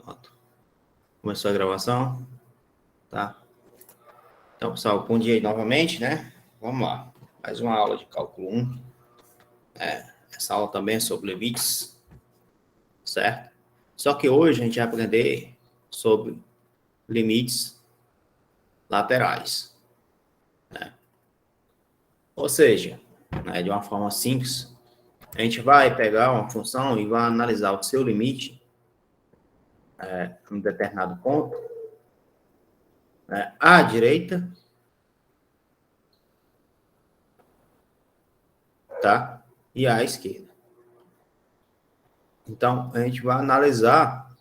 Pronto. Começou a gravação? Tá. Então, pessoal, bom dia aí novamente, né? Vamos lá. Mais uma aula de cálculo 1. Essa aula também é sobre limites, certo? Só que hoje a gente vai aprender sobre limites laterais, né? Ou seja, né, de uma forma simples, a gente vai pegar uma função e vai analisar o seu limite em um determinado ponto, né, à direita, tá? E à esquerda. Então, a gente vai analisar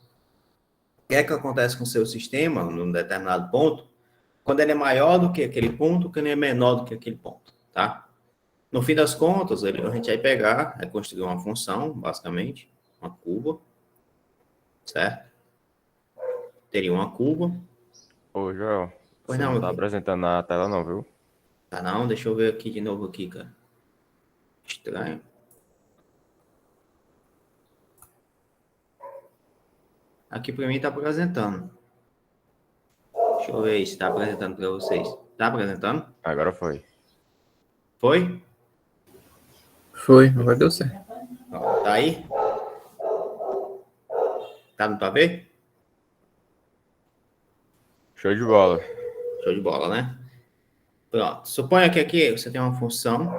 o que é que acontece com o seu sistema num determinado ponto, quando ele é maior do que aquele ponto, quando ele é menor do que aquele ponto, tá? No fim das contas, a gente vai pegar, vai construir uma função, basicamente, uma curva, certo? Teria uma curva. Ô, Joel, Pois você não, não meu tá filho. apresentando na tela não, viu? Tá não? Deixa eu ver aqui de novo aqui, cara. Estranho. Aqui para mim tá apresentando. Deixa eu ver se tá apresentando para vocês. Tá apresentando? Agora foi. Foi? Foi, agora deu certo. Ó, tá aí? Tá no pra ver? Show de bola. Show de bola, né? Pronto. Suponha que aqui você tem uma função,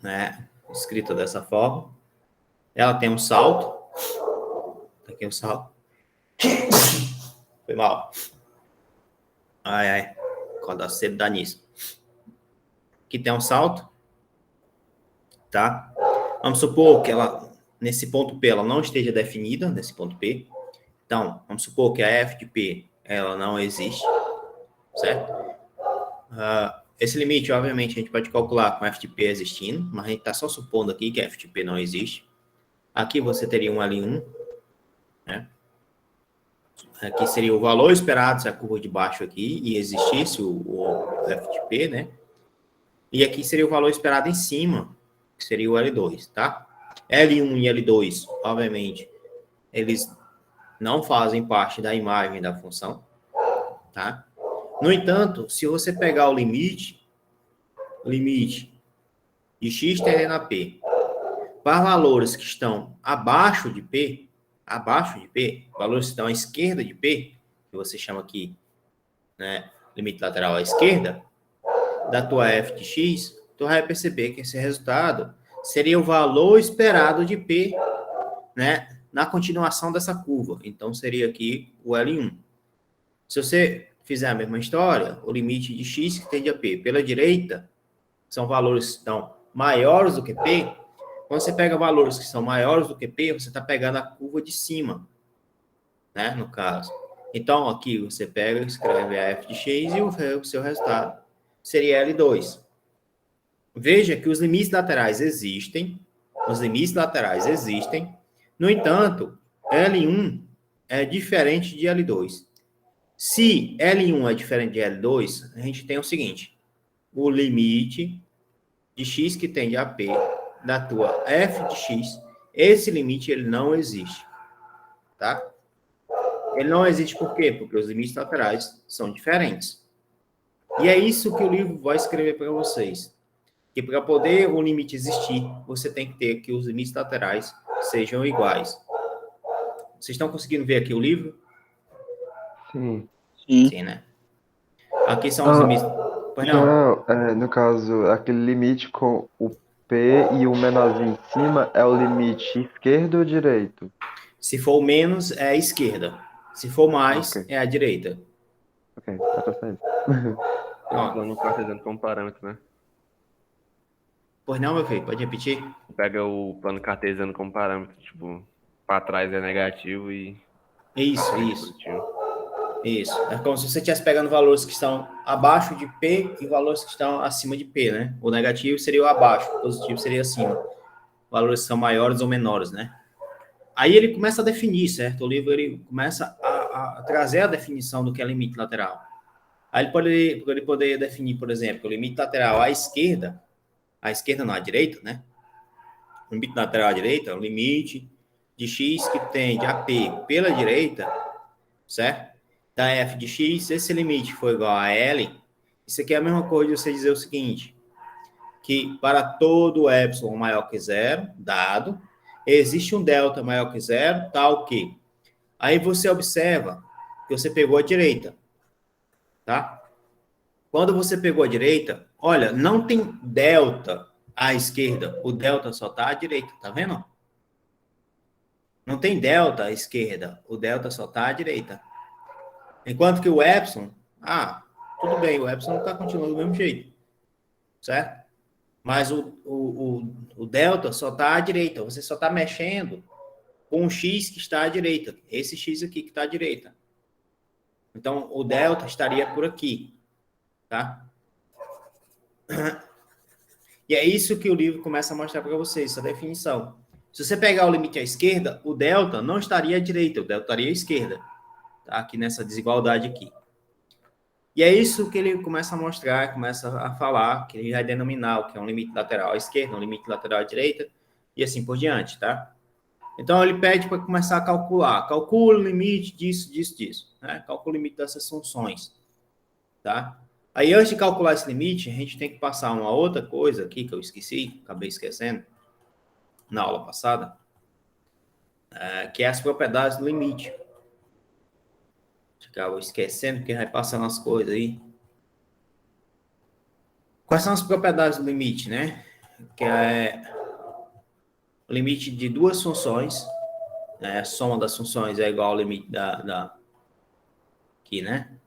né? Escrita dessa forma. Ela tem um salto. Tá aqui o salto. Foi mal. Ai, ai. Acordar cedo dá nisso. Aqui tem um salto, tá? Vamos supor que ela, nesse ponto P, ela não esteja definida, nesse ponto P. Então, vamos supor que a f de P, ela não existe, certo? Esse limite, obviamente, a gente pode calcular com f de P existindo, mas a gente está só supondo aqui que f de P não existe. Aqui você teria um L1, né? Aqui seria o valor esperado se a curva de baixo aqui e existisse o f de P, né? E aqui seria o valor esperado em cima, que seria o L2, tá? L1 e L2, obviamente, eles não fazem parte da imagem da função, tá? No entanto, se você pegar o limite de x tendendo a p, para valores que estão abaixo de p, valores que estão à esquerda de p, que você chama aqui, né, limite lateral à esquerda, da tua f de x, tu vai perceber que esse resultado seria o valor esperado de p, né, na continuação dessa curva. Então, seria aqui o L1. Se você fizer a mesma história, o limite de x que tende a p pela direita, são valores que estão maiores do que p. Quando você pega valores que são maiores do que p, você está pegando a curva de cima, né, no caso. Então, aqui você pega, escreve a f de x e o seu resultado seria L2. Veja que os limites laterais existem, no entanto, L1 é diferente de L2. Se L1 é diferente de L2, a gente tem o seguinte, o limite de x que tende a p da tua f de x, esse limite ele não existe, tá? Ele não existe por quê? Porque os limites laterais são diferentes. E é isso que o livro vai escrever para vocês. Que para poder o limite existir, você tem que ter que os limites laterais sejam iguais. Vocês estão conseguindo ver aqui o livro? Sim. Sim, né? Aqui são os limites. Pois não. No caso, aquele limite com o P e o menorzinho em cima é o limite esquerdo ou direito? Se for menos, é a esquerda. Se for mais, Ok, é a direita. ok, dá pra sair. É um plano cartesiano como parâmetro, né? Pois não, meu filho? Pode repetir? Pega o plano cartesiano como parâmetro, tipo, para trás é negativo e Isso, frente é isso. positivo. Isso. É como se você estivesse pegando valores que estão abaixo de P e valores que estão acima de P, né? O negativo seria o abaixo, o positivo seria acima. Valores que são maiores ou menores, né? Aí ele começa a definir, certo? O livro ele começa a trazer a definição do que é limite lateral. Aí ele poderia definir, por exemplo, o limite lateral à esquerda não à direita, né? O limite lateral à direita é o limite de x que tende a P pela direita, certo? Da f de x, esse limite for igual a L, isso aqui é a mesma coisa de você dizer o seguinte, que para todo epsilon maior que zero, dado, existe um delta maior que zero, tal que. Aí você observa que você pegou a direita, tá? Quando você pegou a direita, olha, não tem delta à esquerda, o delta só está à direita, tá vendo? Não tem delta à esquerda, o delta só está à direita. Enquanto que o epsilon, tudo bem, o epsilon está continuando do mesmo jeito, certo? Mas o delta só está à direita, você só está mexendo com o x que está à direita, esse x aqui que está à direita. Então, o delta estaria por aqui, tá? E é isso que o livro começa a mostrar para vocês, essa definição. Se você pegar o limite à esquerda, o delta não estaria à direita, o delta estaria à esquerda, tá? Aqui nessa desigualdade aqui. E é isso que ele começa a mostrar, começa a falar, que ele vai denominar o que é um limite lateral à esquerda, um limite lateral à direita, e assim por diante, tá? Então, ele pede para começar a calcular. Calcula o limite disso, disso, disso. Né? Calcula o limite dessas funções, tá? Aí, antes de calcular esse limite, a gente tem que passar uma outra coisa aqui que eu esqueci, acabei esquecendo, na aula passada, que é as propriedades do limite. Acabo esquecendo, porque vai passando as coisas aí. Quais são as propriedades do limite, né? Que é o limite de duas funções, a soma das funções é igual ao limite aqui, né?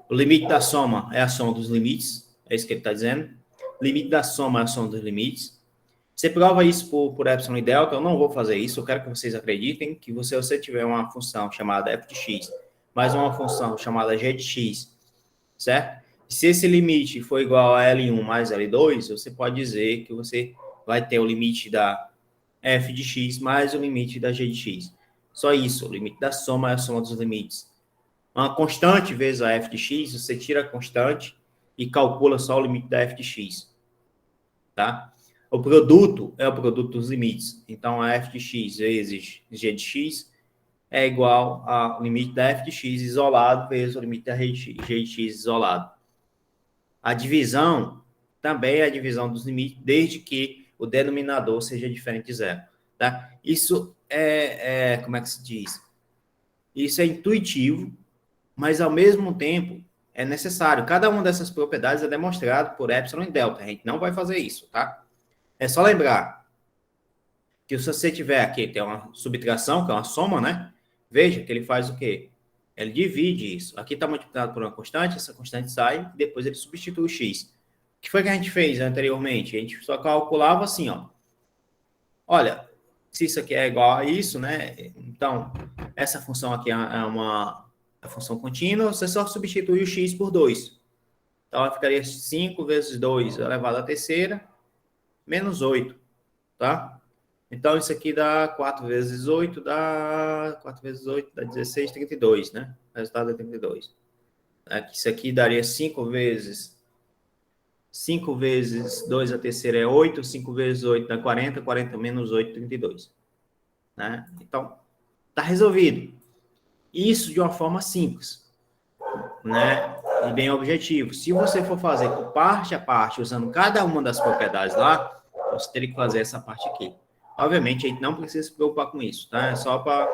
O limite da soma é a soma dos limites, é isso que ele está dizendo. O limite da soma é a soma dos limites. Você prova isso por epsilon e delta, eu não vou fazer isso, eu quero que vocês acreditem que se você tiver uma função chamada f de x, mais uma função chamada g de x, certo? Se esse limite for igual a L1 mais L2, você pode dizer que você vai ter o limite da f de x mais o limite da g de x. Só isso, o limite da soma é a soma dos limites. Uma constante vezes a f de x, você tira a constante e calcula só o limite da f de x, tá? O produto é o produto dos limites. Então, a f de x vezes g de x é igual ao limite da f de x isolado vezes o limite da g de x isolado. A divisão também é a divisão dos limites, desde que o denominador seja diferente de zero. Tá? Isso como é que se diz? Isso é intuitivo, mas ao mesmo tempo é necessário. Cada uma dessas propriedades é demonstrado por epsilon e delta. A gente não vai fazer isso, tá? É só lembrar que se você tiver aqui, tem uma subtração, que é uma soma, né? Veja que ele faz o quê? Ele divide isso. Aqui está multiplicado por uma constante, essa constante sai, depois ele substitui o x. O que foi que a gente fez anteriormente? A gente só calculava assim, ó. Olha, se isso aqui é igual a isso, né? Então, essa função aqui é uma função contínua, você só substitui o x por 2. Então, ela ficaria 5 vezes 2 elevado à terceira, menos 8, tá? Então, isso aqui dá 4 vezes 8, dá 16, 32, né? O resultado é 32. Isso aqui daria 5 vezes 2 a terceira é 8, 5 vezes 8 dá 40, 40 menos 8, 32. Né? Então, tá resolvido. Isso de uma forma simples, né? E bem objetivo. Se você for fazer por parte a parte, usando cada uma das propriedades lá, você teria que fazer essa parte aqui. Obviamente, a gente não precisa se preocupar com isso, tá? É só para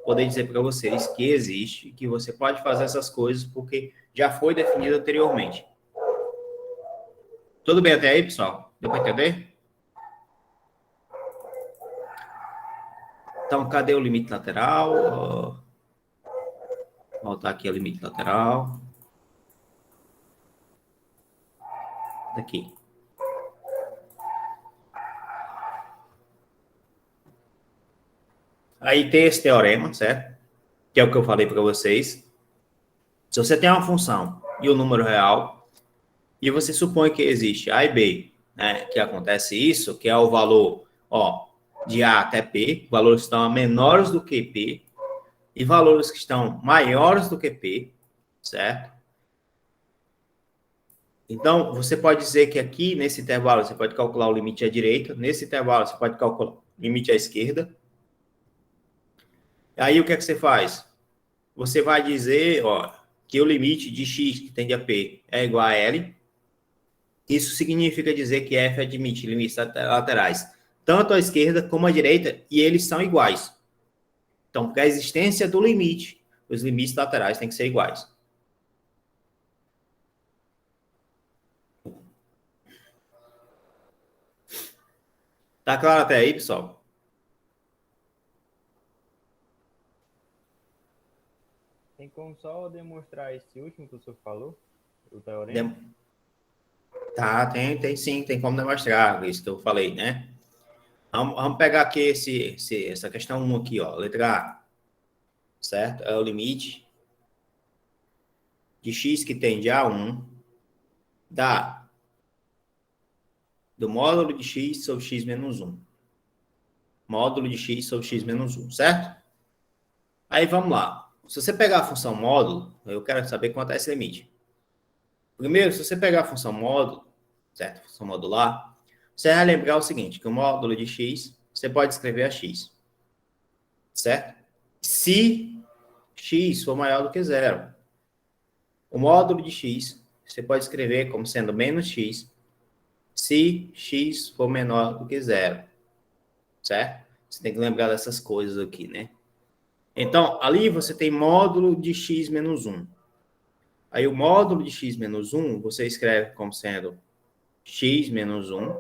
poder dizer para vocês que existe, que você pode fazer essas coisas, porque já foi definido anteriormente. Tudo bem até aí, pessoal? Deu para entender? Então, cadê o limite lateral? Vou voltar aqui ao limite lateral. Daqui. Aí tem esse teorema, certo? Que é o que eu falei para vocês. Se você tem uma função e o número real, e você supõe que existe A e B, né? Que acontece isso, que é o valor, ó, de A até P, valores que estão menores do que P, e valores que estão maiores do que P, certo? Então, você pode dizer que aqui, nesse intervalo, você pode calcular o limite à direita, nesse intervalo, você pode calcular limite à esquerda. Aí o que é que você faz? Você vai dizer, ó, que o limite de x que tende a P é igual a L. Isso significa dizer que F admite limites laterais tanto à esquerda como à direita e eles são iguais. Então, para a existência do limite, os limites laterais têm que ser iguais. Tá claro até aí, pessoal? Tem como só demonstrar esse último que o senhor falou? O teorema? Tá, tem sim, tem como demonstrar isso que eu falei, né? Vamos pegar aqui essa questão 1 aqui, ó, letra A, certo? É o limite de x que tende a 1 do módulo de x sobre x menos 1. Módulo de x sobre x menos 1, certo? Aí vamos lá. Se você pegar a função módulo, eu quero saber quanto é esse limite. Primeiro, se você pegar a função módulo, certo? Função modular, você vai lembrar o seguinte, que o módulo de x, você pode escrever a x, certo? Se x for maior do que zero. O módulo de x, você pode escrever como sendo menos x, se x for menor do que zero, certo? Você tem que lembrar dessas coisas aqui, né? Então, ali você tem módulo de x menos 1. Aí o módulo de x menos 1, você escreve como sendo x menos 1,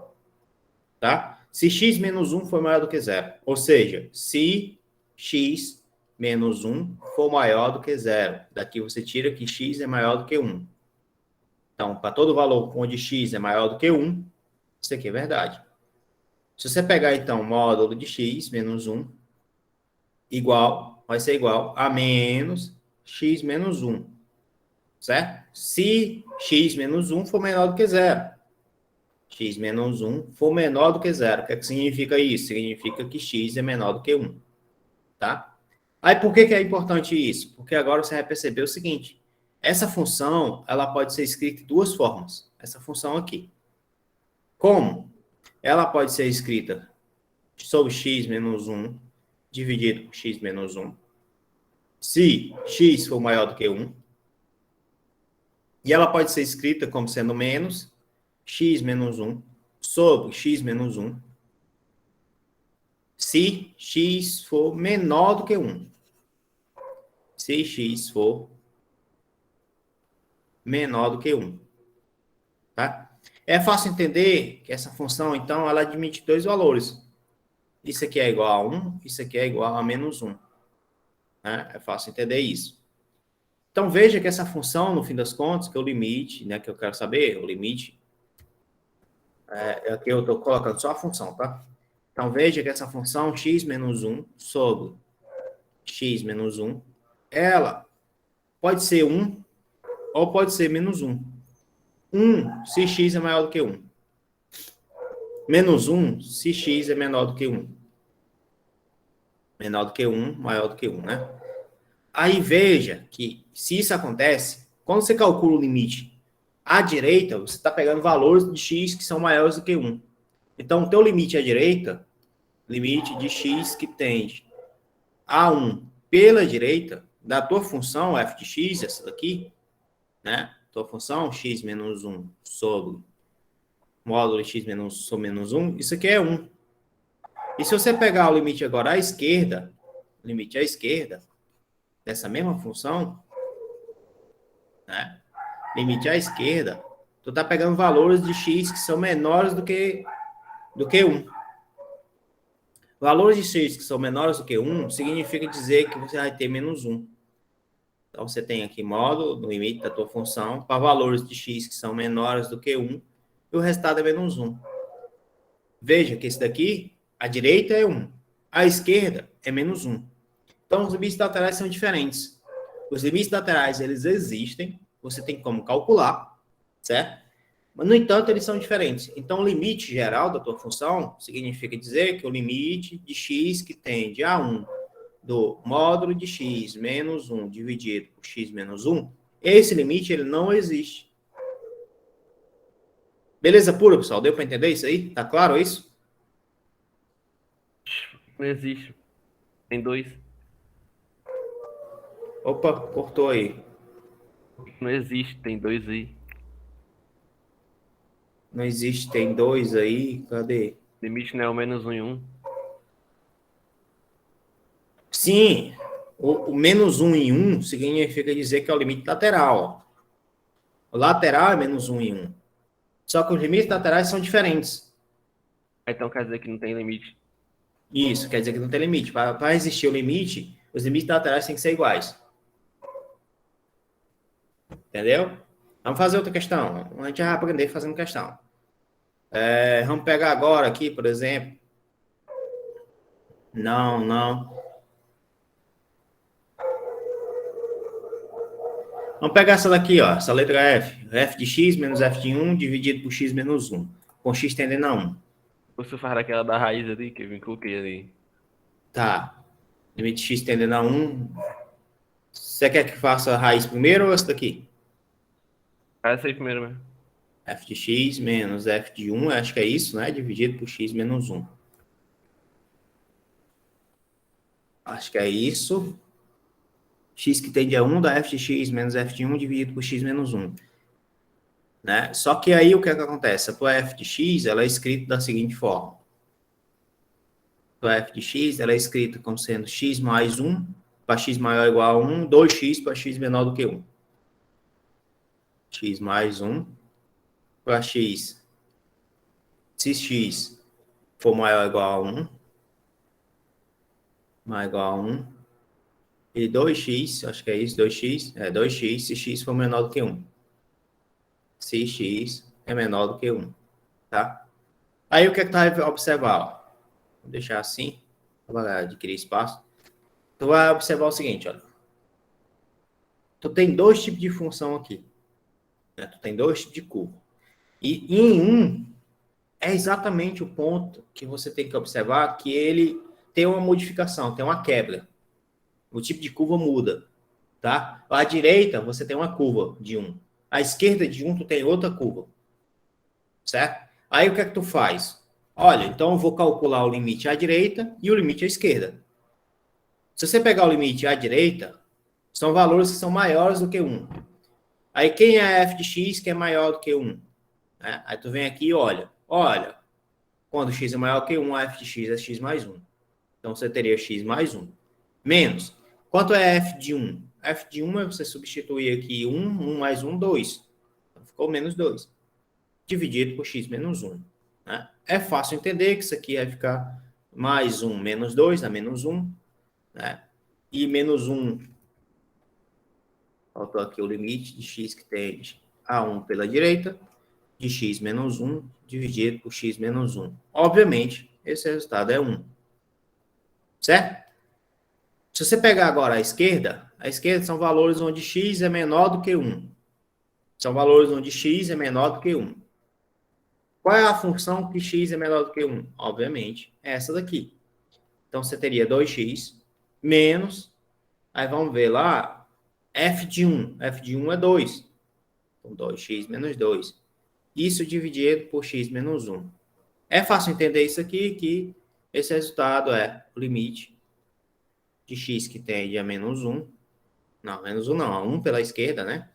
tá? Se x menos 1 for maior do que zero. Ou seja, se x menos 1 for maior do que zero. Daqui você tira que x é maior do que 1. Então, para todo valor onde x é maior do que 1, isso aqui é verdade. Se você pegar, então, o módulo de x menos 1, vai ser igual a menos x menos 1, certo? Se x menos 1 for menor do que zero. X menos 1 for menor do que zero. O que é que significa isso? Significa que x é menor do que 1, tá? Aí, por que é importante isso? Porque agora você vai perceber o seguinte, essa função, ela pode ser escrita de duas formas. Essa função aqui. Como? Ela pode ser escrita sobre x menos 1 dividido por x menos 1. Se x for maior do que 1. E ela pode ser escrita como sendo menos x menos 1 sobre x menos 1. Se x for menor do que 1. Se x for menor do que 1. Tá? É fácil entender que essa função, então, ela admite dois valores. Isso aqui é igual a 1, isso aqui é igual a menos 1. Né? É fácil entender isso. Então, veja que essa função, no fim das contas, que é o limite, né, que eu quero saber, o limite, aqui eu estou colocando só a função, tá? Então, veja que essa função x menos 1 sobre x menos 1, ela pode ser 1 ou pode ser menos 1. 1 se x é maior do que 1. Menos 1 se x é menor do que 1. Menor do que 1, maior do que 1, né? Aí veja que se isso acontece, quando você calcula o limite à direita, você está pegando valores de x que são maiores do que 1. Então, o teu limite à direita, limite de x que tende a 1 pela direita, da tua função f de x, essa daqui, né? Tua função x menos 1 sobre módulo de x menos, sobre menos 1, isso aqui é 1. E se você pegar o limite agora à esquerda, limite à esquerda, dessa mesma função, né? Limite à esquerda, tu tá pegando valores de x que são menores do que 1. Valores de x que são menores do que 1 significa dizer que você vai ter menos 1. Então, você tem aqui módulo no limite da tua função para valores de x que são menores do que 1 e o resultado é menos 1. Veja que esse daqui, a direita é 1, a esquerda é menos 1. Então, os limites laterais são diferentes. Os limites laterais, eles existem, você tem como calcular, certo? Mas, no entanto, eles são diferentes. Então, o limite geral da tua função significa dizer que o limite de x que tende a 1 do módulo de x menos 1 dividido por x menos 1, esse limite ele não existe. Beleza pura, pessoal? Deu para entender isso aí? Tá claro isso? Não existe. Tem 2. Opa, cortou aí. Não existe, tem 2 aí. Não existe, tem 2 aí. Cadê? Limite não é o menos 1 e 1. Sim, o menos 1 em 1 significa dizer que é o limite lateral. Ó. O lateral é menos 1 em 1. Só que os limites laterais são diferentes. Então quer dizer que não tem limite. Isso, quer dizer que não tem limite. Para existir o limite, os limites laterais têm que ser iguais. Entendeu? Vamos fazer outra questão. A gente vai aprender fazendo questão. Vamos pegar agora aqui, por exemplo. Não. Vamos pegar essa daqui, ó, essa letra F. F de x menos f de 1 dividido por x menos 1. Com x tendendo a 1. Você faz daquela da raiz ali, que eu me coloquei ali. Tá. Limite de x tendendo a 1. Você quer que faça a raiz primeiro ou essa daqui? Faz essa aí primeiro mesmo. F de x menos f de 1, acho que é isso, né? Dividido por x menos 1. Acho que é isso. X que tende a 1 dá f de x menos f de 1 dividido por x menos 1. Né? Só que aí o que acontece? A tua f de x ela é escrita da seguinte forma. A tua f de x ela é escrita como sendo x mais 1 para x maior ou igual a 1, 2x para x menor do que 1. X mais 1 para x. Se x for maior ou igual a 1, maior ou igual a 1, e 2x, acho que é isso, 2x, 2x se x for menor do que 1. Se x é menor do que 1, tá? Aí o que é que tu vai observar? Ó? Vou deixar assim, para adquirir espaço. Tu vai observar o seguinte, olha. Tu tem 2 tipos de função aqui. Né? Tu tem 2 tipos de curva. E em um, é exatamente o ponto que você tem que observar que ele tem uma modificação, tem uma quebra. O tipo de curva muda, tá? À direita, você tem uma curva de 1. À esquerda de 1, tu tem outra curva. Certo? Aí o que é que tu faz? Olha, então eu vou calcular o limite à direita e o limite à esquerda. Se você pegar o limite à direita, são valores que são maiores do que 1. Aí quem é f de x que é maior do que 1? Né? Aí tu vem aqui e olha, quando x é maior que 1, a f de x é x mais 1. Então você teria x mais 1. Menos. Quanto é f de 1? F de 1 é você substituir aqui 1, 1 mais 1, 2. Então ficou menos 2. Dividido por x menos 1. Né? É fácil entender que isso aqui vai ficar mais 1 menos 2, dá menos 1. Né? E menos 1, faltou aqui o limite de x que tende a 1 pela direita, de x menos 1 dividido por x menos 1. Obviamente, esse resultado é 1. Certo? Se você pegar agora a esquerda são valores onde x é menor do que 1. São valores onde x é menor do que 1. Qual é a função que x é menor do que 1? Obviamente, é essa daqui. Então, você teria 2x menos, aí vamos ver lá, f de 1. F de 1 é 2. Então, 2x menos 2. Isso dividido por x menos 1. É fácil entender isso aqui, que esse resultado é o limite de x que tende a menos 1. Não, menos 1 não, a 1 pela esquerda, né?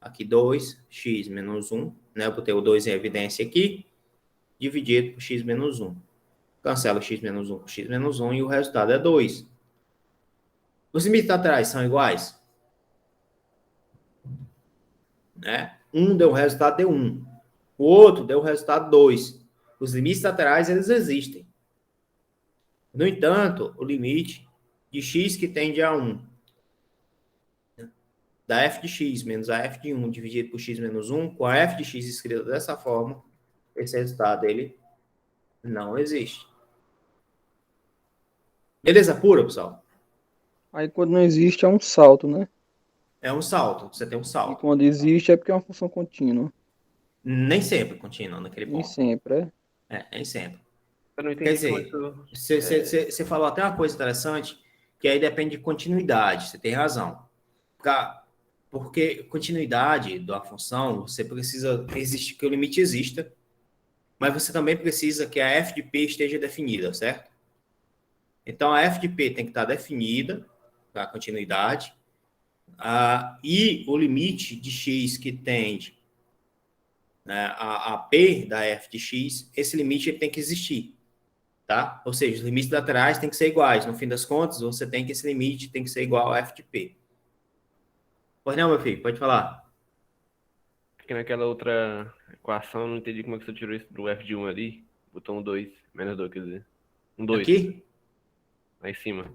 Aqui 2x menos 1, né? Eu botei o 2 em evidência aqui, dividido por x menos 1. Cancela x menos 1 por x menos 1 e o resultado é 2. Os limites laterais são iguais? Né? Um deu o resultado de 1. O outro deu o resultado 2. Os limites laterais, eles existem. No entanto, o limite de x que tende a 1, da f de x menos a f de 1 dividido por x menos 1, com a f de x escrita dessa forma, esse resultado, ele não existe. Beleza pura, pessoal? Aí quando não existe é um salto, né? É um salto, você tem um E salto. quando existe é porque é uma função contínua. Nem sempre continua naquele Nem ponto. sempre, Nem sempre. Eu não Quer entendi dizer, como isso. você falou até uma coisa interessante, que aí depende de continuidade, você tem razão. Porque continuidade da função, você precisa que o limite exista, mas você também precisa que a f de p esteja definida, certo? Então, a f de P tem que estar definida, a continuidade, e o limite de x que tende, né, a P da f de x, esse limite ele tem que existir, tá? Ou seja, os limites laterais têm que ser iguais. No fim das contas, você tem que esse limite tem que ser igual a f de P. Pois não, meu filho, pode falar. Porque naquela outra equação, eu não entendi como é que você tirou isso do f de 1 ali. Botou um 2, menos 2, quer dizer. Um 2, Aqui? lá em cima.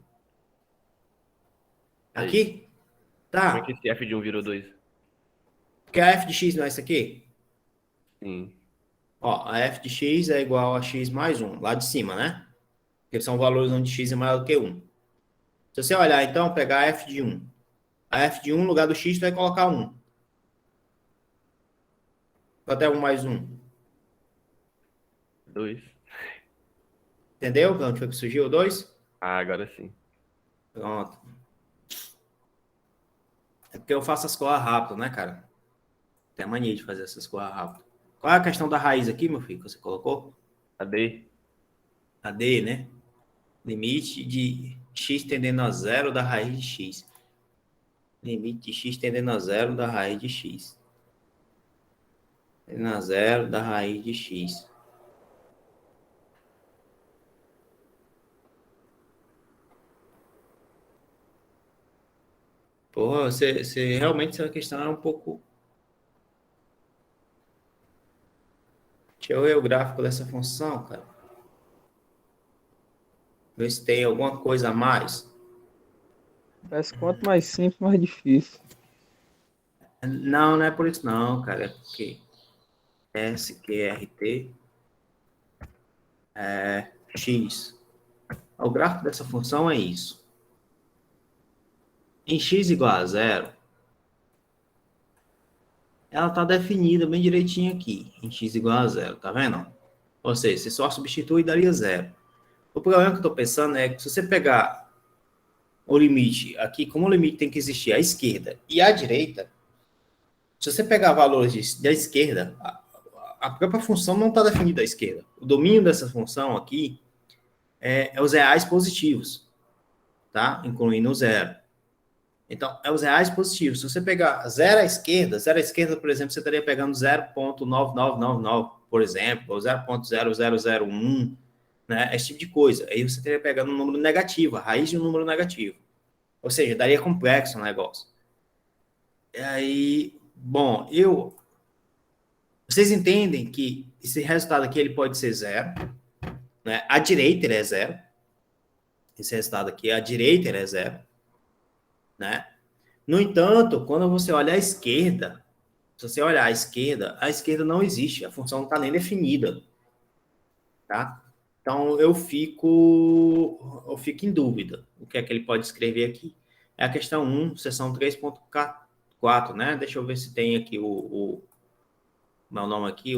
Aí. Aqui? Como é que Tá. esse f de 1 virou 2? Porque a f de x não é isso aqui? Sim. Ó, a f de x é igual a x mais 1, lá de cima, né? Porque são valores onde x é maior do que 1. Se você olhar, então, pegar a f de 1. A f de 1, no lugar do x, tu vai colocar 1. Até 1 mais 1. 2. Entendeu? De onde foi que surgiu o 2? Ah, agora sim. Pronto. É porque eu faço as coisas rápido, né, cara? Tem a mania de fazer essas coisas rápido. Qual é a questão da raiz aqui, meu filho, que você colocou? Cadê? A D, né? Limite de x tendendo a zero da raiz de x. Limite de x tendendo a zero da raiz de x. Tendendo a zero da raiz de x. Porra, você realmente essa questão era um pouco. Deixa eu ver o gráfico dessa função, cara. Ver se tem alguma coisa a mais. Parece que quanto mais simples, mais difícil. Não, não é por isso não, cara. É porque SQRT é x. O gráfico dessa função é isso. Em x igual a zero, ela está definida bem direitinho aqui. Em x igual a zero, tá vendo? Ou seja, você só substitui e daria zero. O problema que eu estou pensando é que se você pegar o limite aqui, como o limite tem que existir à esquerda e à direita, se você pegar valores da esquerda, a própria função não está definida à esquerda. O domínio dessa função aqui é os reais positivos, tá? Incluindo o zero. Então, é os reais positivos. Se você pegar zero à esquerda, por exemplo, você estaria pegando 0,9999, por exemplo, ou 0,0001, né? Esse tipo de coisa. Aí você estaria pegando um número negativo, a raiz de um número negativo. Ou seja, daria complexo o negócio. E aí, bom, vocês entendem que esse resultado aqui ele pode ser zero, né? À direita ele é zero. Esse resultado aqui, à direita ele é zero, né? No entanto, quando você olha à esquerda, se você olhar à esquerda, a esquerda não existe, a função não está nem definida, tá? Então, eu fico em dúvida. O que é que ele pode escrever aqui? É a questão 1, seção 3.4, né? Deixa eu ver se tem aqui meu nome aqui,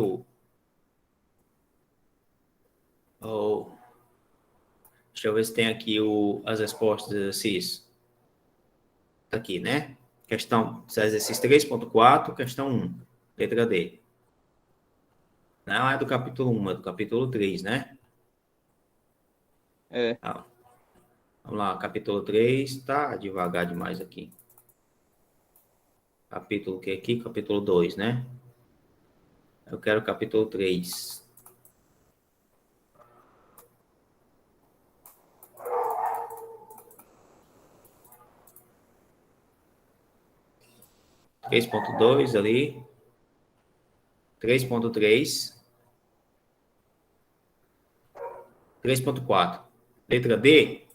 deixa eu ver se tem aqui as respostas do exercício. Tá aqui, né? Questão, exercício 3.4, questão 1, letra D. Não é do capítulo 1, é do capítulo 3, né? É. Tá. Vamos lá, capítulo 3, tá devagar demais aqui. Capítulo que aqui? Capítulo 2, né? Eu quero o capítulo 3. Três ponto dois ali. 3.3. 3.4. Letra D.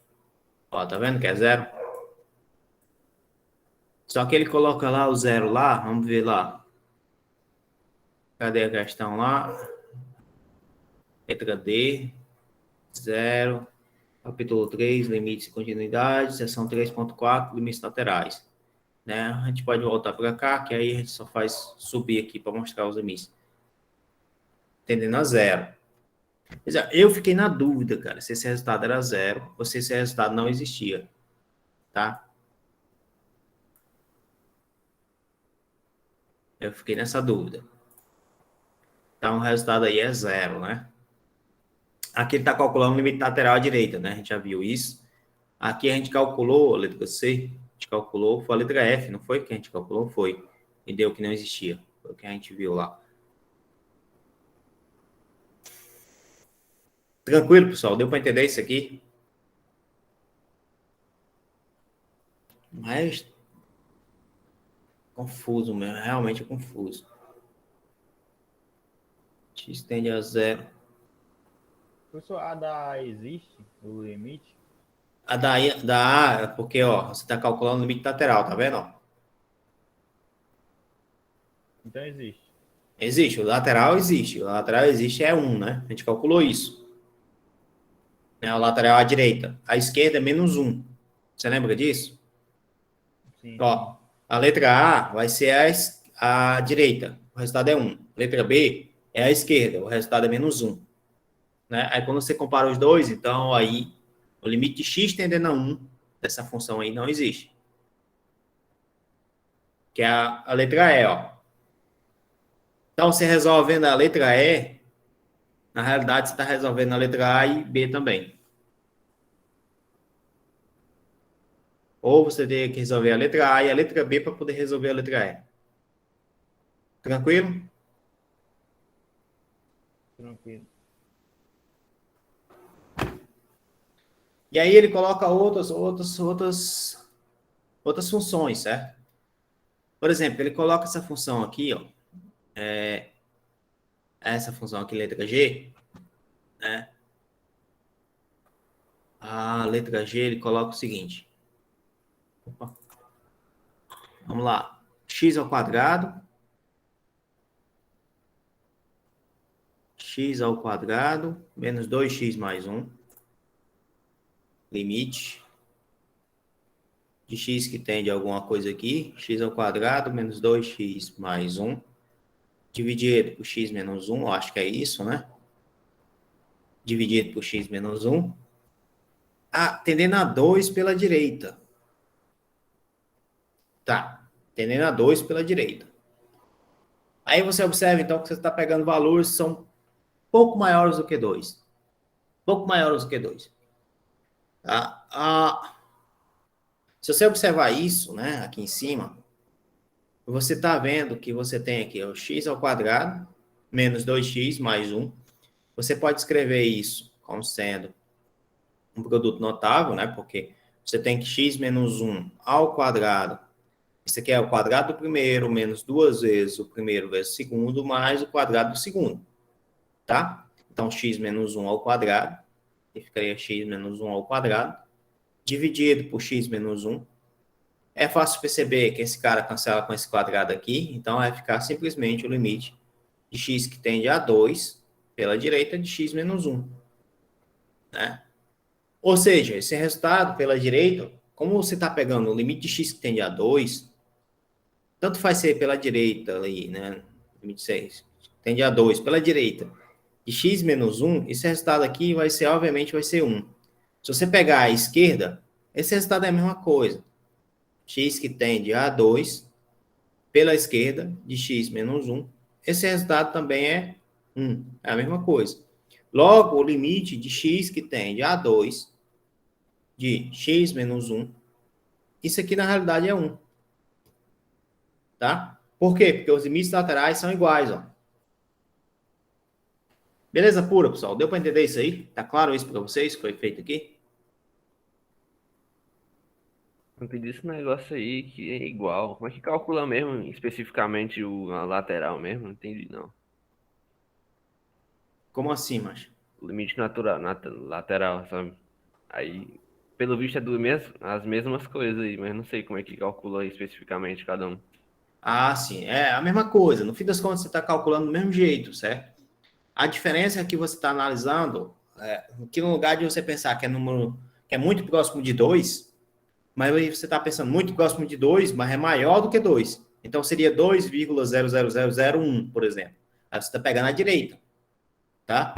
Ó, tá vendo que é zero? Só que ele coloca lá o zero lá. Vamos ver lá. Cadê a questão lá? Letra D. Zero. Capítulo 3, limites e continuidade. Seção 3.4, limites laterais. Né? A gente pode voltar para cá, que aí a gente só faz subir aqui para mostrar os limites. Tendendo a zero. Eu fiquei na dúvida, cara, se esse resultado era zero ou se esse resultado não existia, tá? Eu fiquei nessa dúvida. Então, o resultado aí é zero, né? Aqui ele está calculando o limite lateral à direita, né? A gente já viu isso. Aqui a gente calculou a letra C, a gente calculou, foi a letra F, não foi que a gente calculou? Foi. E deu que não existia. Foi o que a gente viu lá. Tranquilo, pessoal? Deu para entender isso aqui? Mas confuso mesmo, realmente é confuso. X tende a zero. Professor, a da A existe o limite? A da A é porque, ó, você está calculando o limite lateral, tá vendo? Ó? Então existe. Existe, o lateral existe. O lateral existe é 1, né? A gente calculou isso. É o lateral à direita. A esquerda é menos 1. Você lembra disso? Sim. Ó, a letra A vai ser a direita. O resultado é 1. Letra B é a esquerda. O resultado é menos 1. Né? Aí quando você compara os dois, então aí o limite de x tendendo a 1 dessa função aí não existe. Que é a letra E, ó. Então, você resolvendo a letra E, na realidade, você está resolvendo a letra A e B também. Ou você tem que resolver a letra A e a letra B para poder resolver a letra E. Tranquilo? Tranquilo. E aí ele coloca outras funções, certo? Por exemplo, ele coloca essa função aqui, ó. Essa função aqui, letra G, né? A letra G, ele coloca o seguinte. Opa. Vamos lá. X ao quadrado. X ao quadrado menos 2x mais 1. Limite de x que tende a alguma coisa aqui. X ao quadrado menos 2x mais 1. Dividido por x menos 1. Eu acho que é isso, né? Dividido por x menos 1. Tendendo a 2 pela direita. Tá. Tendendo a 2 pela direita. Aí você observa, então, que você está pegando valores que são pouco maiores do que 2. Pouco maiores do que 2. Tá? Se você observar isso, né, aqui em cima, você está vendo que você tem aqui o x ao quadrado menos 2x mais 1. Você pode escrever isso como sendo um produto notável, né, porque você tem que x menos 1 ao quadrado. Isso aqui é o quadrado do primeiro menos 2 vezes o primeiro vezes o segundo mais o quadrado do segundo. Tá? Então, x menos 1 ao quadrado, que ficaria x menos 1 ao quadrado, dividido por x menos 1. É fácil perceber que esse cara cancela com esse quadrado aqui, então vai ficar simplesmente o limite de x que tende a 2 pela direita de x menos 1. Né? Ou seja, esse resultado pela direita, como você está pegando o limite de x que tende a 2, tanto faz ser pela direita ali, né? Limite 6, tende a 2 pela direita de x menos 1, esse resultado aqui vai ser, obviamente, vai ser 1. Se você pegar a esquerda, esse resultado é a mesma coisa. X que tende a 2 pela esquerda de x menos 1. Esse resultado também é 1. É a mesma coisa. Logo, o limite de x que tende a 2 de x menos 1, isso aqui na realidade é 1. Tá? Por quê? Porque os limites laterais são iguais, ó. Beleza pura, pessoal? Deu para entender isso aí? Tá claro isso para vocês que foi feito aqui? Eu pedi esse negócio aí que é igual. Como é que calcula mesmo, especificamente a lateral mesmo? Não entendi, não. Como assim, macho? O limite natural, lateral, sabe? Aí, pelo visto, é as mesmas coisas aí, mas não sei como é que calcula especificamente cada um. Sim. É a mesma coisa. No fim das contas, você está calculando do mesmo jeito, certo? A diferença é que você está analisando que no lugar de você pensar que é número que é muito próximo de 2, mas aí você está pensando muito próximo de 2, mas é maior do que 2. Então, seria 2,00001, por exemplo. Aí você está pegando a direita. Tá?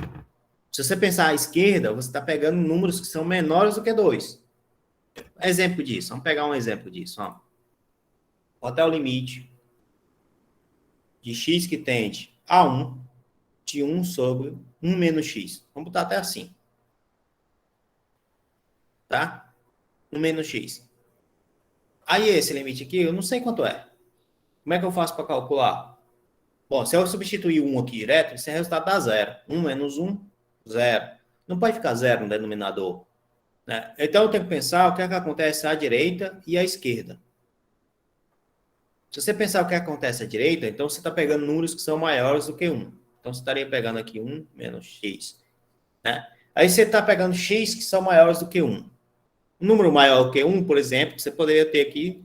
Se você pensar à esquerda, você está pegando números que são menores do que 2. Exemplo disso. Vamos pegar um exemplo disso. Ó. Qual é o limite de x que tende a 1 de 1 sobre 1 menos x. Vamos botar até assim. Tá? 1 menos x. Aí esse limite aqui, eu não sei quanto é. Como é que eu faço para calcular? Bom, se eu substituir 1 aqui direto, esse resultado dá 0. 1 menos 1, 0. Não pode ficar 0 no denominador. Né? Então, eu tenho que pensar o que é que acontece à direita e à esquerda. Se você pensar o que acontece à direita, então você está pegando números que são maiores do que 1. Então, você estaria pegando aqui 1 menos x. Né? Aí você está pegando x que são maiores do que 1. Um número maior que 1, por exemplo, você poderia ter aqui...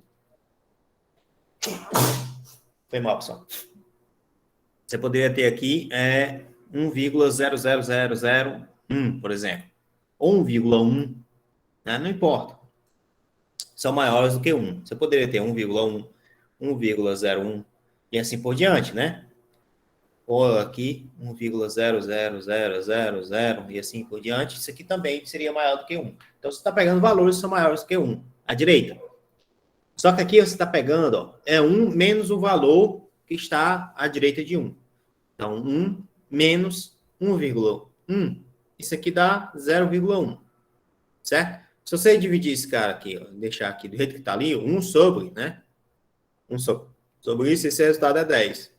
Foi mal, pessoal. Você poderia ter aqui 1,00001, por exemplo. Ou 1,1. Né? Não importa. São maiores do que 1. Você poderia ter 1,1, 1,01 e assim por diante, né? Ou aqui 1,00000 e assim por diante. Isso aqui também seria maior do que 1. Então, você está pegando valores que são maiores do que 1, à direita. Só que aqui você está pegando, ó, 1 menos o valor que está à direita de 1. Então, 1 menos 1,1. Isso aqui dá 0,1. Certo? Se você dividir esse cara aqui, ó, deixar aqui do jeito que está ali, 1 sobre, né? 1 sobre isso, esse resultado é 10.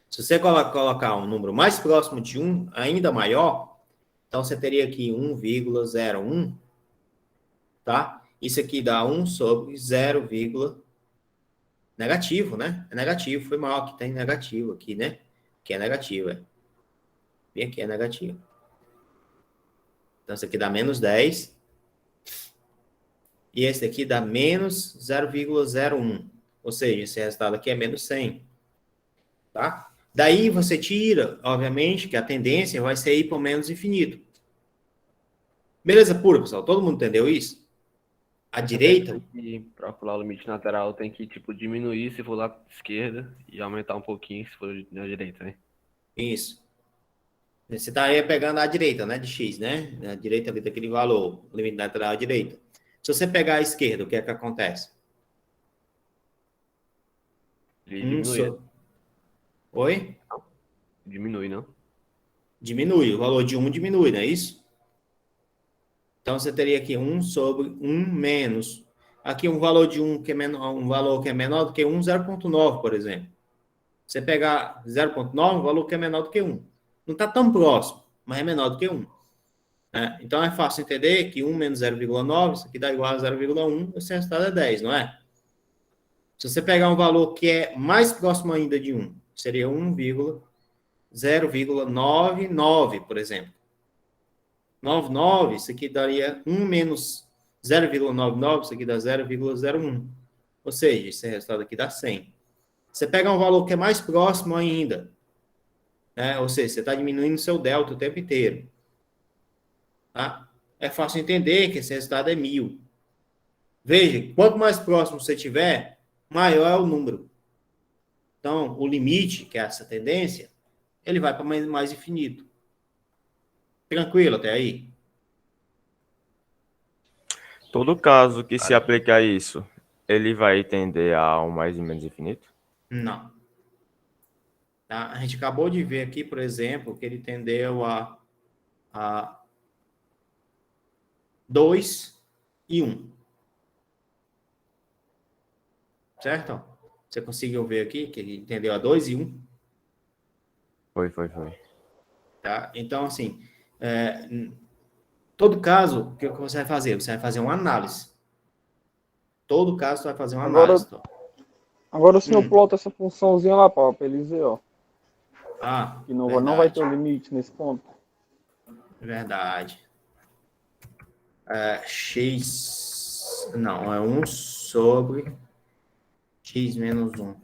Se você colocar um número mais próximo de 1, ainda maior, então você teria aqui 1,01, tá? Isso aqui dá 1 sobre 0, negativo, né? É negativo, foi mal, aqui tem negativo aqui, né? Aqui é negativo, E aqui é negativo. Então, isso aqui dá menos 10. E esse aqui dá menos 0,01. Ou seja, esse resultado aqui é menos 100. Tá? Daí você tira, obviamente, que a tendência vai ser ir para o menos infinito. Beleza pura, pessoal? Todo mundo entendeu isso? A direita... Para calcular o limite lateral tem que, tipo, diminuir se for lá esquerda e aumentar um pouquinho se for na direita, né? Isso. Você está aí pegando a direita, né? De x, né? A direita ali daquele valor, o limite lateral à direita. Se você pegar a esquerda, o que é que acontece? Ele diminui. Oi? Diminui, não? Diminui. O valor de 1 diminui, não é isso? Então, você teria aqui 1 sobre 1 menos. Aqui um valor de 1 que é menor, um valor que é menor do que 1, 0,9, por exemplo. Você pegar 0,9, um valor que é menor do que 1. Não está tão próximo, mas é menor do que 1. Então, é fácil entender que 1 menos 0,9, isso aqui dá igual a 0,1, esse resultado é 10, não é? Se você pegar um valor que é mais próximo ainda de 1, seria 0,99, por exemplo. 99, isso aqui daria 1 menos 0,99, isso aqui dá 0,01. Ou seja, esse resultado aqui dá 100. Você pega um valor que é mais próximo ainda, né? Ou seja, você está diminuindo o seu delta o tempo inteiro. Tá? É fácil entender que esse resultado é 1000. Veja, quanto mais próximo você tiver, maior é o número. Então, o limite, que é essa tendência, ele vai para mais infinito. Tranquilo até aí? Todo caso que se aplicar isso, ele vai tender a um mais e menos infinito? Não. Tá? A gente acabou de ver aqui, por exemplo, que ele tendeu a 2 e 1. Certo? Você conseguiu ver aqui que ele tendeu a 2 e 1? Foi. Tá? Então, assim, todo caso, o que você vai fazer? Você vai fazer uma análise. Todo caso, você vai fazer uma análise. Agora o senhor plota essa funçãozinha lá para ele dizer, ó. Que não vai ter um limite nesse ponto. Verdade. X... Não, é 1 sobre x menos 1.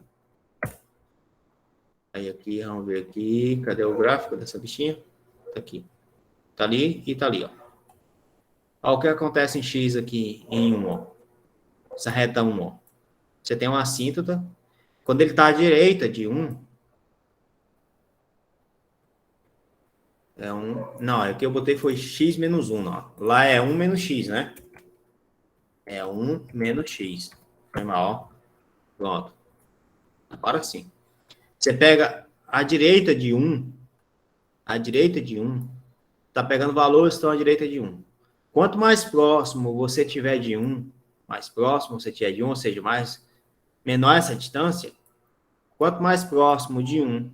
Aí aqui, vamos ver aqui. Cadê o gráfico dessa bichinha? Tá aqui. Tá ali e tá ali, ó. Olha o que acontece em x aqui em 1, ó. Essa reta 1, ó. Você tem uma assíntota. Quando ele tá à direita de 1, é 1... Não, aqui eu botei foi x menos 1, ó. Lá é 1 menos x, né? É 1 menos x. Foi mal, ó. Pronto. Agora sim. Você pega a direita de 1, à direita de 1, está pegando valores que estão à direita de 1. Quanto mais próximo você tiver de 1, mais próximo você tiver de 1, ou seja, menor essa distância, quanto mais próximo de 1,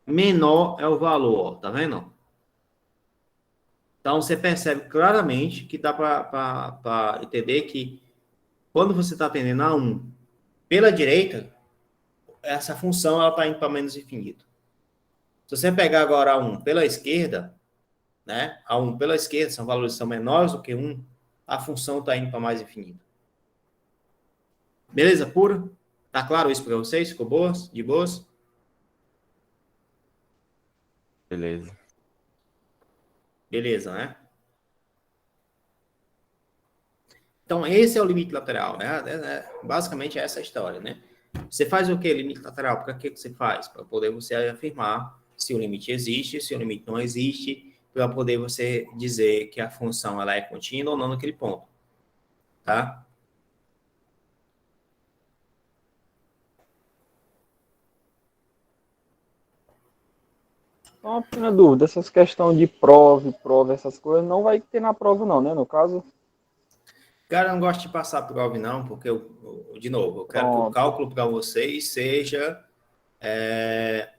menor é o valor, ó, tá vendo? Então, você percebe claramente que dá para entender que quando você está atendendo a 1 pela direita, essa função está indo para menos infinito. Se você pegar agora a 1 pela esquerda, né? A 1 pela esquerda, são valores que são menores do que 1, a função está indo para mais infinito. Beleza pura? Tá claro isso para vocês? Ficou boas? De boas? Beleza. Beleza, né? Então, esse é o limite lateral, né? Basicamente, essa é a história, né? Você faz o quê? Limite lateral. Para que você faz? Para poder você afirmar se o limite existe, se o limite não existe, para poder você dizer que a função ela é contínua ou não naquele ponto. Tá? Uma pequena dúvida, essas questões de prova, essas coisas, não vai ter na prova não, né, no caso? Cara, eu não gosto de passar prova não, porque, de novo, eu quero que o cálculo para vocês seja...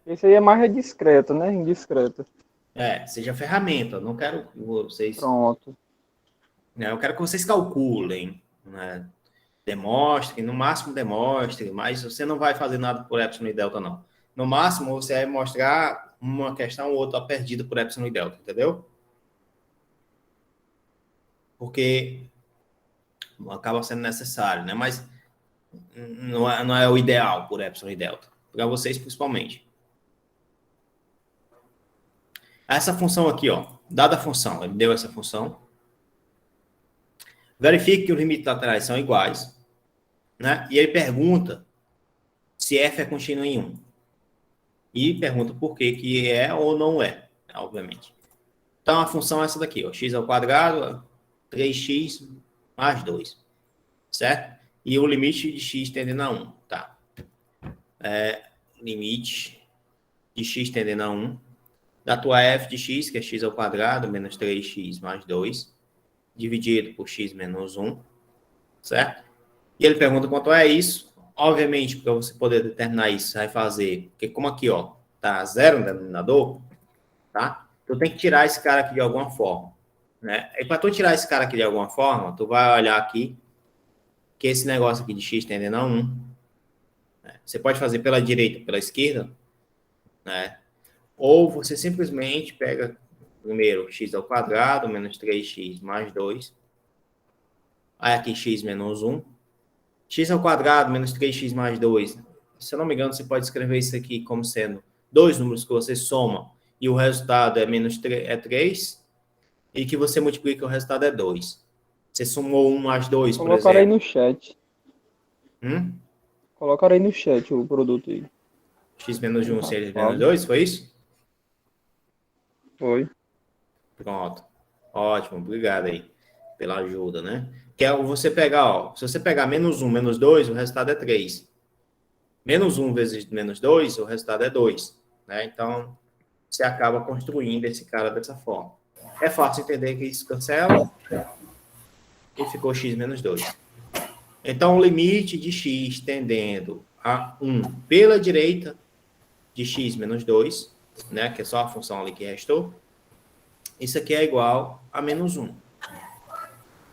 Esse aí é mais discreto, né, indiscreto. Seja ferramenta, eu não quero que vocês... Pronto. Eu quero que vocês calculem, né? Demonstrem, no máximo demonstrem, mas você não vai fazer nada por epsilon e delta, não. No máximo, você vai mostrar uma questão ou outra perdida por epsilon e delta, entendeu? Porque acaba sendo necessário, né? Mas não é o ideal por epsilon e delta. Para vocês, principalmente. Essa função aqui, ó. Dada a função, ele deu essa função. Verifique que os limites laterais são iguais. Né? E ele pergunta se f é contínuo em 1. E pergunta por que é ou não é, obviamente. Então, a função é essa daqui, ó, x ao quadrado, 3x mais 2, certo? E o limite de x tendendo a 1, tá? Limite de x tendendo a 1, da tua f de x, que é x ao quadrado, menos 3x mais 2, dividido por x menos 1, certo? E ele pergunta quanto é isso. Obviamente, para você poder determinar isso, você vai fazer... Porque como aqui, ó, tá 0 no denominador, tá? Tu tem que tirar esse cara aqui de alguma forma, né? E para tu tirar esse cara aqui de alguma forma, tu vai olhar aqui que esse negócio aqui de x tendendo a 1, né? Você pode fazer pela direita, pela esquerda, né? Ou você simplesmente pega primeiro x ao quadrado, menos 3x mais 2. Aí aqui x menos 1. X ao quadrado menos 3x mais 2. Se eu não me engano, você pode escrever isso aqui como sendo dois números que você soma e o resultado é menos 3 e que você multiplica e o resultado é 2. Você somou 1 mais 2, por exemplo. Colocar aí no chat. Colocar aí no chat o produto aí. X menos 1 seria menos 2, foi isso? Foi. Pronto. Ótimo, obrigado aí pela ajuda, né? Que é você pegar, ó, se você pegar menos 1, menos 2, o resultado é 3. Menos 1 vezes menos 2, o resultado é 2. Né? Então, você acaba construindo esse cara dessa forma. É fácil entender que isso cancela e ficou x menos 2. Então, o limite de x tendendo a 1 pela direita de x menos 2, né, que é só a função ali que restou, isso aqui é igual a menos 1.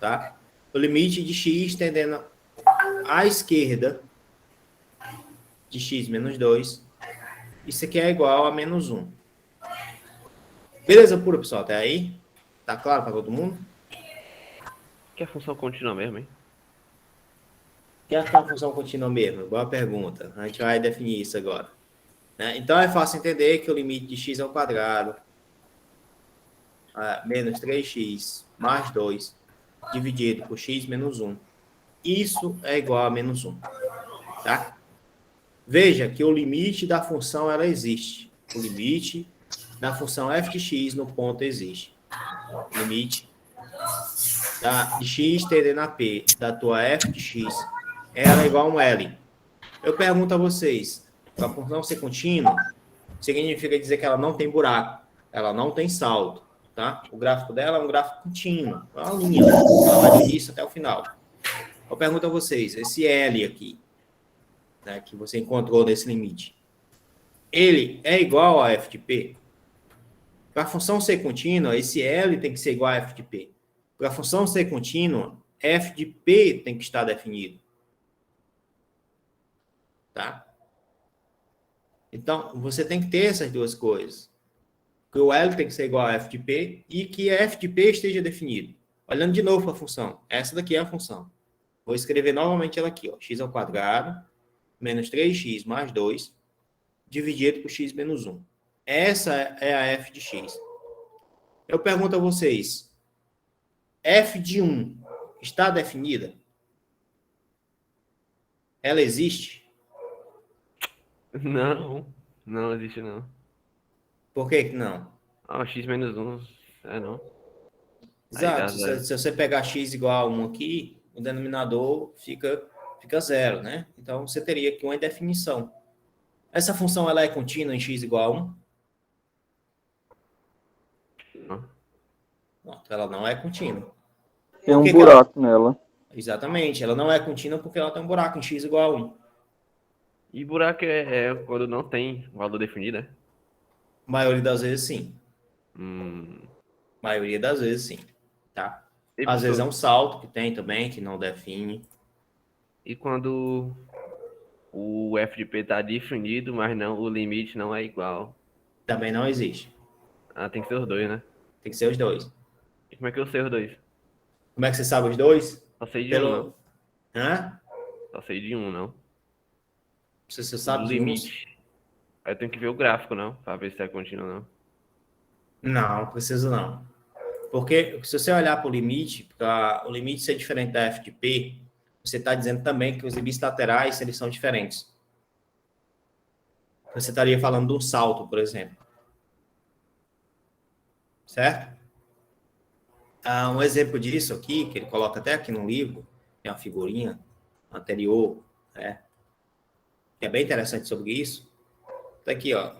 Tá? O limite de x tendendo à esquerda de x menos 2, isso aqui é igual a menos 1. Beleza pura, pessoal? Até aí? Tá claro para todo mundo? Que é função contínua mesmo, hein? Que é a função contínua mesmo? Boa pergunta. A gente vai definir isso agora. Né? Então, é fácil entender que o limite de x ao quadrado menos 3x mais 2 dividido por x menos 1. Isso é igual a menos 1. Tá? Veja que o limite da função ela existe. O limite da função f de x no ponto existe. Limite de x tendendo a p da tua f de x ela é igual a um L. Eu pergunto a vocês, para a função ser contínua, significa dizer que ela não tem buraco, ela não tem salto, tá? O gráfico dela é um gráfico contínuo, é uma linha, ela vai do início até o final. Eu pergunto a vocês, esse L aqui, né, que você encontrou nesse limite, ele é igual a f de p? Para a função ser contínua, esse L tem que ser igual a f de p. Para a função ser contínua, f de p tem que estar definido. Tá? Então, você tem que ter essas duas coisas. Que o L tem que ser igual a f de p e que a f de p esteja definido. Olhando de novo para a função. Essa daqui é a função. Vou escrever novamente ela aqui. Ó. X ao quadrado menos 3x mais 2 dividido por x menos 1. Essa é a f de x. Eu pergunto a vocês, f de 1 está definida? Ela existe? Não, não existe não. Por que que não? X menos 1, não. Exato, se você pegar x igual a 1 aqui, o denominador fica 0, né? Então, você teria aqui uma indefinição. Essa função, ela é contínua em x igual a 1? Não. Não, ela não é contínua. Tem um buraco nela. Exatamente, ela não é contínua porque ela tem um buraco em x igual a 1. E buraco é quando não tem valor definido, né? Maioria das vezes, sim. Hum. Maioria das vezes, sim. Tá? E, Às vezes é um salto que tem também, que não define. E quando o f de p está definido, mas não, o limite não é igual? Também não existe. Tem que ser os dois, né? Tem que ser os dois. E como é que eu sei os dois? Como é que você sabe os dois? Só sei de um, não. Hã? Só sei de um, não. Você sabe o limite. Aí eu tenho que ver o gráfico, não? Pra ver se é contínuo ou não. Não, precisa não. Porque se você olhar para o limite, para o limite ser diferente da f de p, você está dizendo também que os limites laterais eles são diferentes. Você estaria falando de um salto, por exemplo. Certo? Um exemplo disso aqui, que ele coloca até aqui no livro, é uma figurinha anterior, né? Que é bem interessante sobre isso. Tá aqui, ó.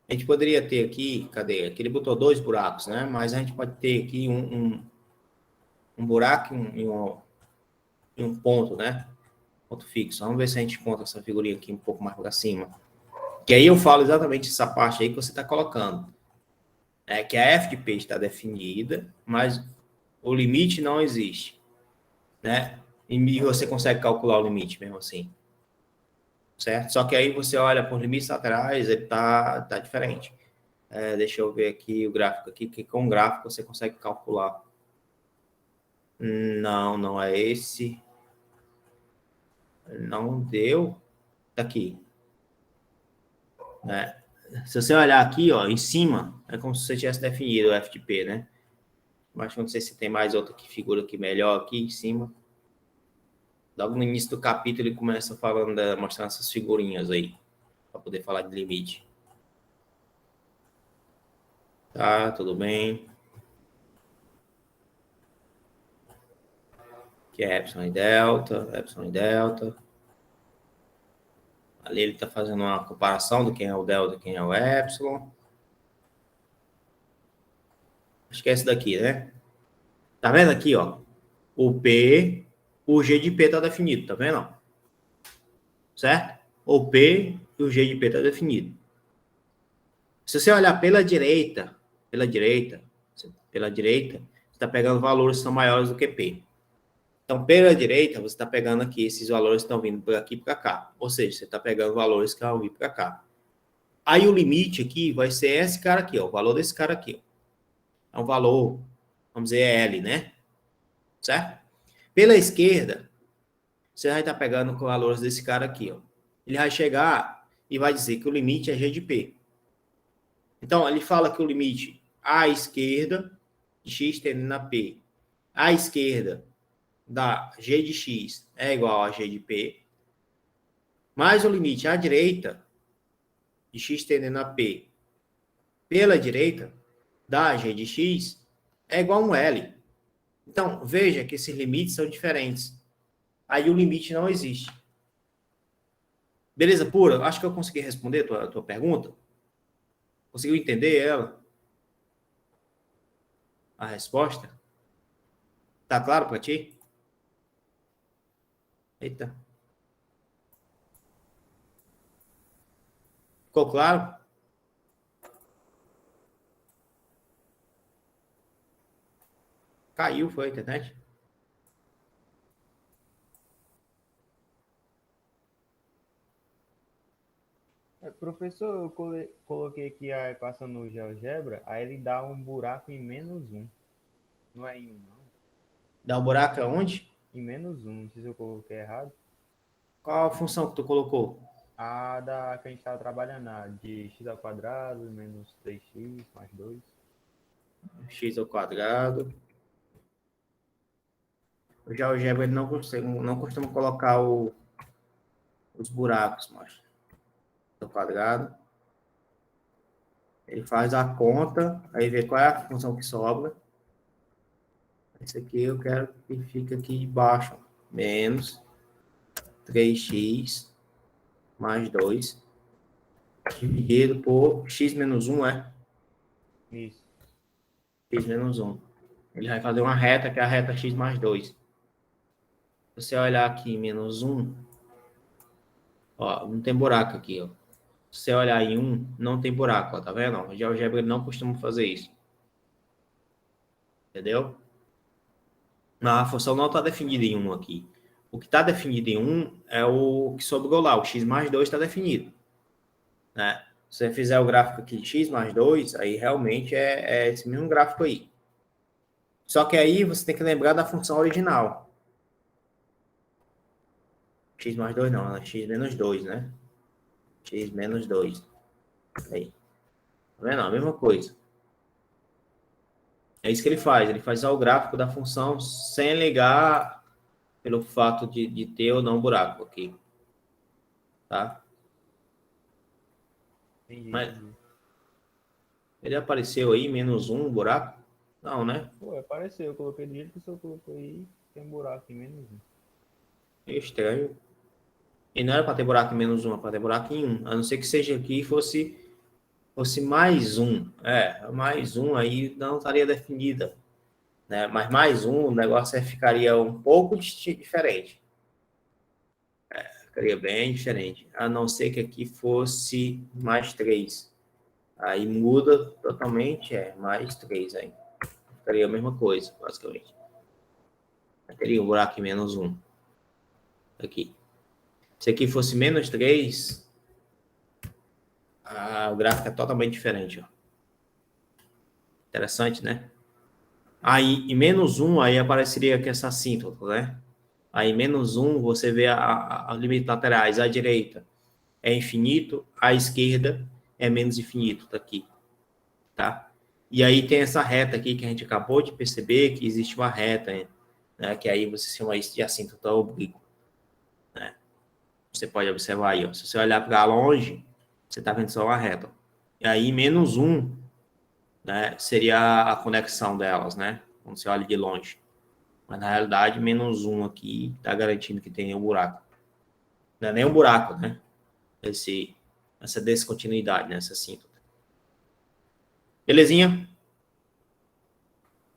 A gente poderia ter aqui, cadê? Aqui ele botou 2 buracos, né? Mas a gente pode ter aqui um buraco e um ponto, né? Ponto fixo. Vamos ver se a gente encontra essa figurinha aqui um pouco mais para cima. Que aí eu falo exatamente essa parte aí que você está colocando. É que a f de p está definida, mas o limite não existe, né? E você consegue calcular o limite mesmo assim. Certo? Só que aí você olha por limites laterais, ele tá diferente. Deixa eu ver aqui o gráfico aqui, que com o gráfico você consegue calcular. Não é esse. Não deu. Tá aqui. Né? Se você olhar aqui, ó, em cima, é como se você tivesse definido o f de p, né? Mas não sei se tem mais outra que figura aqui melhor aqui em cima. Logo no início do capítulo ele começa falando, mostrando essas figurinhas aí, para poder falar de limite. Tá, tudo bem. Aqui é epsilon e delta, epsilon e delta. Ali ele está fazendo uma comparação do quem é o delta e quem é o epsilon. Acho que é esse daqui, né? Tá vendo aqui, ó? O P, o G de P está definido, tá vendo? Certo? O P e o G de P está definido. Se você olhar pela direita, você está pegando valores que são maiores do que P. Então, pela direita, você está pegando aqui esses valores que estão vindo por aqui para cá. Ou seja, você está pegando valores que vão vir para cá. Aí o limite aqui vai ser esse cara aqui, ó, o valor desse cara aqui. Ó. É um valor, vamos dizer, L, né? Certo? Pela esquerda, você vai estar pegando com valores desse cara aqui, ó. Ele vai chegar e vai dizer que o limite é G de P. Então, ele fala que o limite à esquerda de x tendendo a P, à esquerda da G de x é igual a G de P, mais o limite à direita de x tendendo a P pela direita da G de x é igual a um L. Então, veja que esses limites são diferentes. Aí o limite não existe. Beleza pura? Acho que eu consegui responder a tua pergunta. Conseguiu entender ela? A resposta? Tá claro para ti? Eita. Ficou claro? Caiu, foi a internet? Professor, eu coloquei aqui a equação no GeoGebra, aí ele dá um buraco em -1. Não é em 1, não. Dá um buraco aonde? Em -1, não sei se eu coloquei errado. Qual a função que tu colocou? A da que a gente estava trabalhando, a de x² menos 3x mais 2. X ao quadrado. O GeoGebra ele não costuma colocar os buracos, mas ao quadrado. Ele faz a conta, aí vê qual é a função que sobra. Esse aqui eu quero que fique aqui embaixo. Menos 3x mais 2 dividido por x menos 1, é? Isso. X menos 1. Ele vai fazer uma reta, que é a reta x mais 2. Se você olhar aqui, menos 1, ó, não tem buraco aqui, ó. Se você olhar em 1, não tem buraco, ó, tá vendo? O GeoGebra não costuma fazer isso. Entendeu? A função não está definida em 1 aqui. O que está definido em 1 é o que sobrou lá, o x mais 2 está definido. Né? Se você fizer o gráfico aqui de x mais 2, aí realmente é esse mesmo gráfico aí. Só que aí você tem que lembrar da função original. X mais 2 não, é x menos 2, né? X menos 2. Aí. Tá vendo? A mesma coisa. É isso que ele faz só o gráfico da função sem ligar pelo fato de ter ou não buraco aqui. Tá? Entendi. Mas ele apareceu aí, menos 1 buraco? Não, né? Pô, apareceu, eu coloquei do jeito que o senhor colocou aí, tem um buraco em -1. É estranho. E não era para ter buraco em menos 1, era para ter buraco em 1. A não ser que seja aqui e fosse mais 1. Mais 1 aí não estaria definida. Né? Mas mais 1, o negócio ficaria um pouco diferente. Ficaria bem diferente. A não ser que aqui fosse mais 3. Aí muda totalmente, mais 3 aí. Ficaria a mesma coisa, basicamente. Teria um buraco em menos 1. Aqui. Se aqui fosse menos 3, o gráfico é totalmente diferente. Ó. Interessante, né? Aí, em menos 1, aí apareceria aqui essa assíntota, né? Aí, menos 1, você vê a limite laterais. À direita é infinito, à esquerda é menos infinito, tá aqui. Tá? E aí tem essa reta aqui que a gente acabou de perceber que existe uma reta, né? Que aí você chama isso de assíntota oblíqua. Né? Você pode observar aí, ó. Se você olhar para longe, você está vendo só uma reta. E aí, menos 1, né, seria a conexão delas, né? Quando você olha de longe. Mas, na realidade, menos 1 aqui está garantindo que tem um buraco. Não é nem um buraco, né? Essa descontinuidade, né? Essa assíntota. Belezinha?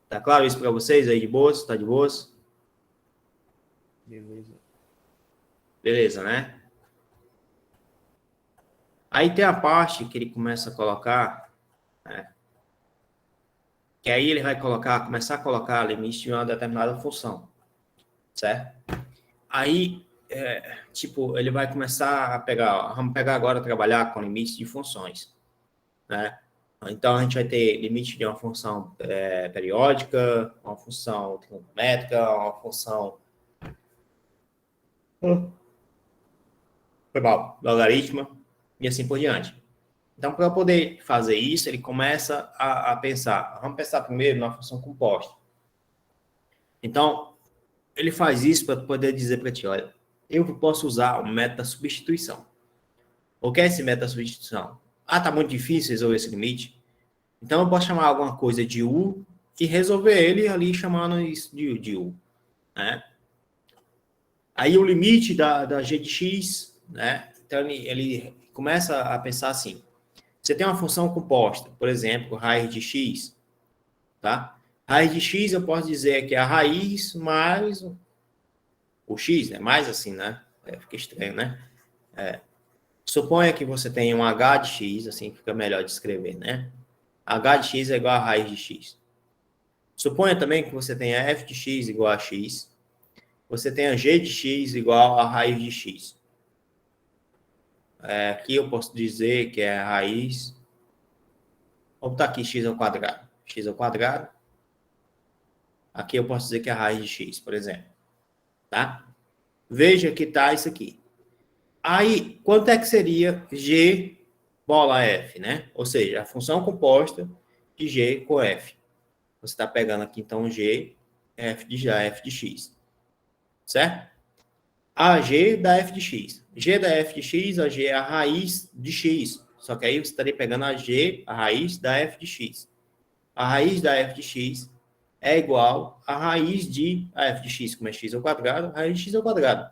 Tá claro isso para vocês aí de boas? Tá de boas? Beleza. Beleza, né? Aí tem a parte que ele começa a colocar, né? Que aí ele vai começar a colocar limite de uma determinada função, certo? Aí, ele vai começar a pegar, vamos pegar agora, trabalhar com limites de funções, né? Então, a gente vai ter limite de uma função periódica, uma função trigonométrica, uma função logaritma, e assim por diante. Então, para poder fazer isso, ele começa a pensar. Vamos pensar primeiro na função composta. Então, ele faz isso para poder dizer para ti, olha, eu posso usar o método da substituição. O que é esse método da substituição? Tá muito difícil resolver esse limite. Então, eu posso chamar alguma coisa de U e resolver ele ali chamando isso de U. Né? Aí, o limite da g de x, né? Então, ele começa a pensar assim. Você tem uma função composta, por exemplo, raiz de x, tá? Raiz de x eu posso dizer que é a raiz mais o x, né? Mais assim, né? Fica estranho, né? Suponha que você tem um h de x, assim fica melhor de escrever, né? H de x é igual a raiz de x. Suponha também que você tenha f de x igual a x. Você tenha g de x igual a raiz de x. Aqui eu posso dizer que é a raiz... Vou botar aqui x ao quadrado. X ao quadrado. Aqui eu posso dizer que é a raiz de x, por exemplo. Tá? Veja que tá isso aqui. Aí, quanto é que seria g bola f, né? Ou seja, a função composta de g com f. Você está pegando aqui, então, g, f de x. Certo? A g da f de x. G da f de x, a g é a raiz de x. Só que aí você estaria pegando a g, a raiz da f de x. A raiz da f de x é igual a raiz de a f de x, como é x ao quadrado, a raiz de x ao quadrado.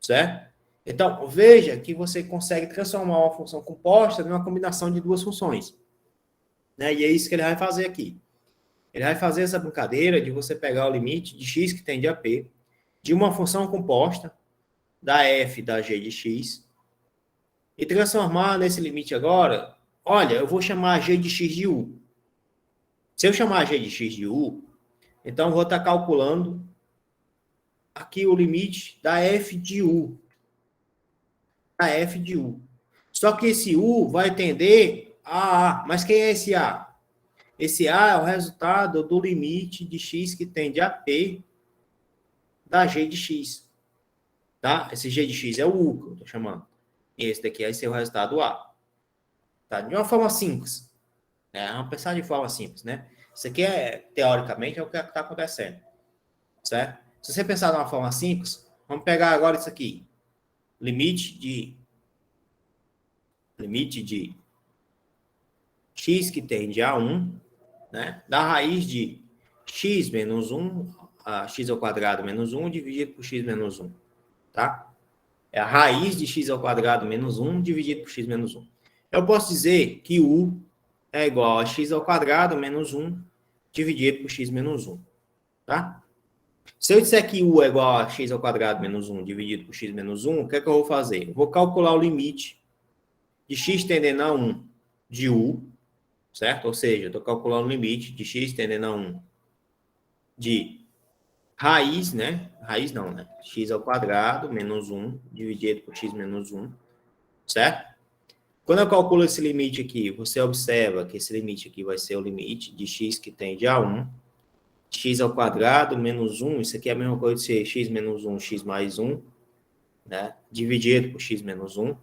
Certo? Então, veja que você consegue transformar uma função composta numa combinação de duas funções. Né? E é isso que ele vai fazer aqui. Ele vai fazer essa brincadeira de você pegar o limite de x que tende a p de uma função composta da f da g de x e transformar nesse limite agora, olha, eu vou chamar g de x de u. Se eu chamar g de x de u, então eu vou estar calculando aqui o limite da f de u. A f de u. Só que esse u vai tender a A. Mas quem é esse A? Esse A é o resultado do limite de x que tende a P da g de x. Tá? Esse g de x é o u que eu estou chamando. E esse daqui vai ser o resultado A. Tá? De uma forma simples. Vamos pensar de forma simples, né? Isso aqui teoricamente, é o que está acontecendo. Certo? Se você pensar de uma forma simples, vamos pegar agora isso aqui. Limite de x que tende a 1, né? Da raiz de x menos 1, a x ao quadrado menos 1, dividido por x menos 1. Tá? É a raiz de x ao quadrado menos 1, dividido por x menos 1. Eu posso dizer que u é igual a x ao quadrado menos 1, dividido por x menos 1. Tá? Se eu disser que u é igual a x ao quadrado menos 1 dividido por x menos 1, o que é que eu vou fazer? Eu vou calcular o limite de x tendendo a 1 de u, certo? Ou seja, eu estou calculando o limite de x tendendo a 1 de raiz, né? Raiz não, né? X ao quadrado menos 1 dividido por x menos 1, certo? Quando eu calculo esse limite aqui, você observa que esse limite aqui vai ser o limite de x que tende a 1, x ao quadrado menos 1, isso aqui é a mesma coisa de ser x menos 1, x mais 1, né? Dividido por x menos 1.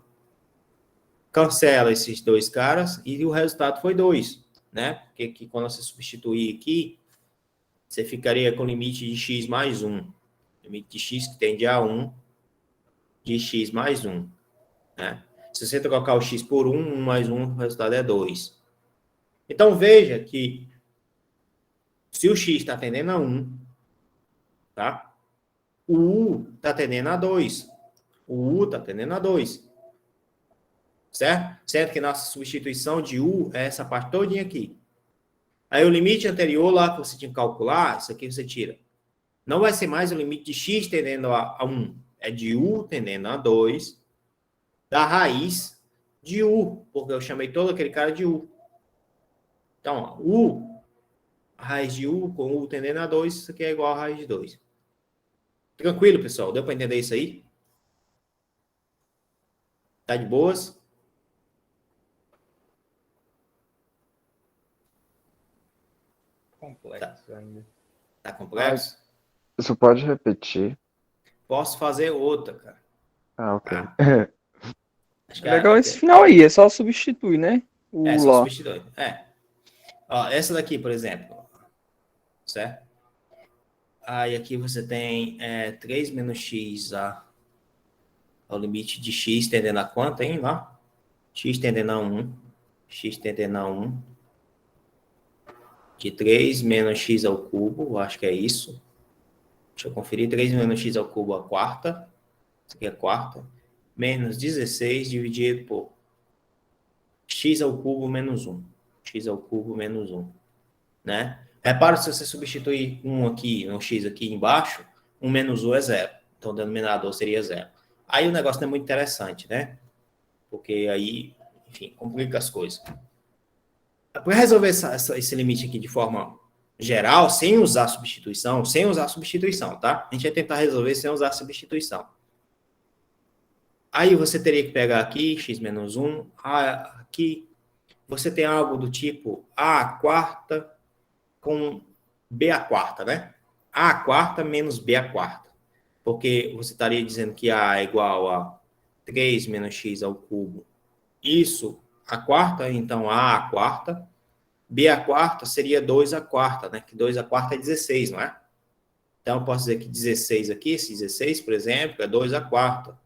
Cancela esses dois caras e o resultado foi 2, né? Porque aqui, quando você substituir aqui, você ficaria com o limite de x mais 1. Limite de x que tende a 1 de x mais 1, né? Se você trocar o x por 1, 1 mais 1, o resultado é 2. Então, veja que se o x está tendendo a 1, tá? O u está tendendo a 2. O u está tendendo a 2. Certo? Certo que nossa substituição de u é essa parte todinha aqui. Aí o limite anterior lá que você tinha que calcular, isso aqui você tira. Não vai ser mais o limite de x tendendo a 1. É de u tendendo a 2 da raiz de u, porque eu chamei todo aquele cara de u. Então, ó, u, a raiz de u com u tendendo a 2, isso aqui é igual a raiz de 2. Tranquilo, pessoal? Deu para entender isso aí? Tá de boas? Complexo ainda. Tá complexo? Isso pode repetir? Posso fazer outra, cara. Ah, ok. Acho que É legal esse final aí, é só substituir, né? Só lá. substituir. Ó, essa daqui, por exemplo. Certo? Aí aqui você tem 3 menos x ao limite de x tendendo a quanto, hein? Lá? X tendendo a 1. X tendendo a 1. De 3 menos x ao cubo, acho que é isso. Deixa eu conferir. 3 menos x ao cubo, a quarta. Isso aqui é a quarta. menos 16 dividido por x ao cubo menos 1. X ao cubo menos 1. Né? Repara, se você substituir 1 aqui, um x aqui embaixo, 1 menos 1 é 0. Então, o denominador seria 0. Aí o negócio não é muito interessante, né? Porque aí, enfim, complica as coisas. Para resolver esse limite aqui de forma geral, sem usar substituição, tá? A gente vai tentar resolver sem usar substituição. Aí você teria que pegar aqui, x menos 1, aqui você tem algo do tipo a à quarta com b à quarta, né? A à quarta menos b à quarta. Porque você estaria dizendo que a é igual a 3 menos x ao cubo. Isso, a quarta, então a à quarta. B à quarta seria 2 à quarta, né? Que 2 à quarta é 16, não é? Então, eu posso dizer que 16 aqui, esse 16, por exemplo, é 2 à quarta,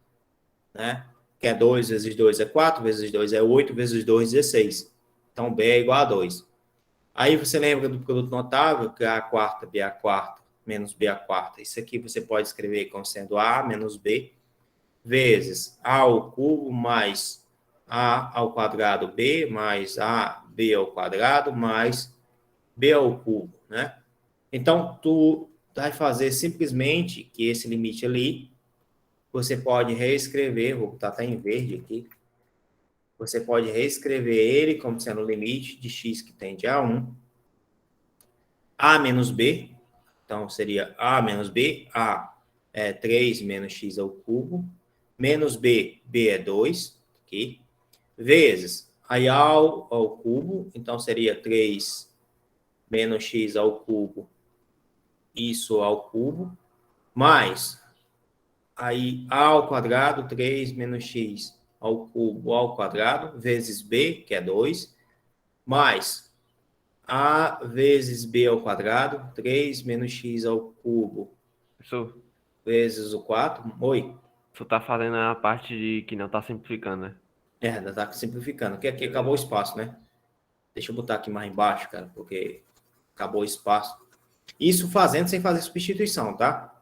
né? Que é 2 vezes 2 é 4, vezes 2 é 8, vezes 2 é 16. Então, B é igual a 2. Aí você lembra do produto notável, que é A quarta, B à quarta, menos B à quarta. Isso aqui você pode escrever como sendo A menos B, vezes A ao cubo mais A ao quadrado B, mais A, B ao quadrado, mais B ao cubo, né? Então, tu vai fazer simplesmente que esse limite ali, você pode reescrever, vou botar até em verde aqui, você pode reescrever ele como sendo o limite de x que tende a 1, a menos b, então seria a menos b, a é 3 menos x ao cubo, menos b, b é 2, aqui, vezes aí ao cubo, então seria 3 menos x ao cubo, isso ao cubo, mais aí a ao quadrado, 3 menos x ao cubo ao quadrado, vezes b, que é 2, mais a vezes b ao quadrado, 3 menos x ao cubo, Professor, vezes o 4. Oi? você tá fazendo a parte de que não tá simplificando, né? Ainda tá simplificando, porque aqui acabou o espaço, né? Deixa eu botar aqui mais embaixo, cara, porque acabou o espaço. Isso fazendo sem fazer substituição, tá?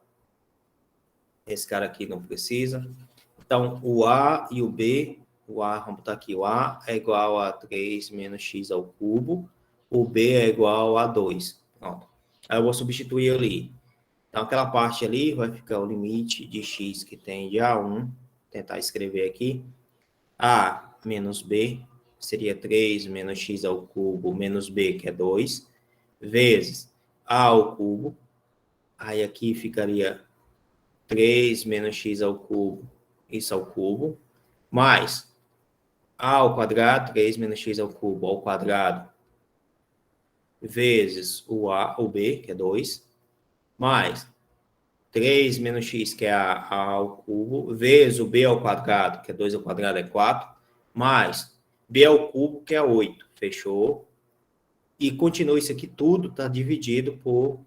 Esse cara aqui não precisa. Então, o A e o B, o A, vamos botar aqui, o A é igual a 3 menos x ao cubo, o B é igual a 2. Pronto. Aí eu vou substituir ali. Então, aquela parte ali vai ficar o limite de x que tende a 1. Vou tentar escrever aqui. A menos B seria 3 menos x ao cubo menos B, que é 2, vezes A ao cubo. Aí aqui ficaria 3 menos x ao cubo, isso ao cubo, mais A ao quadrado, 3 menos x ao cubo ao quadrado, vezes o B, que é 2, mais 3 menos x, que é A ao cubo, vezes o B ao quadrado, que é 2 ao quadrado, é 4, mais B ao cubo, que é 8. Fechou? E continua isso aqui tudo, está dividido por...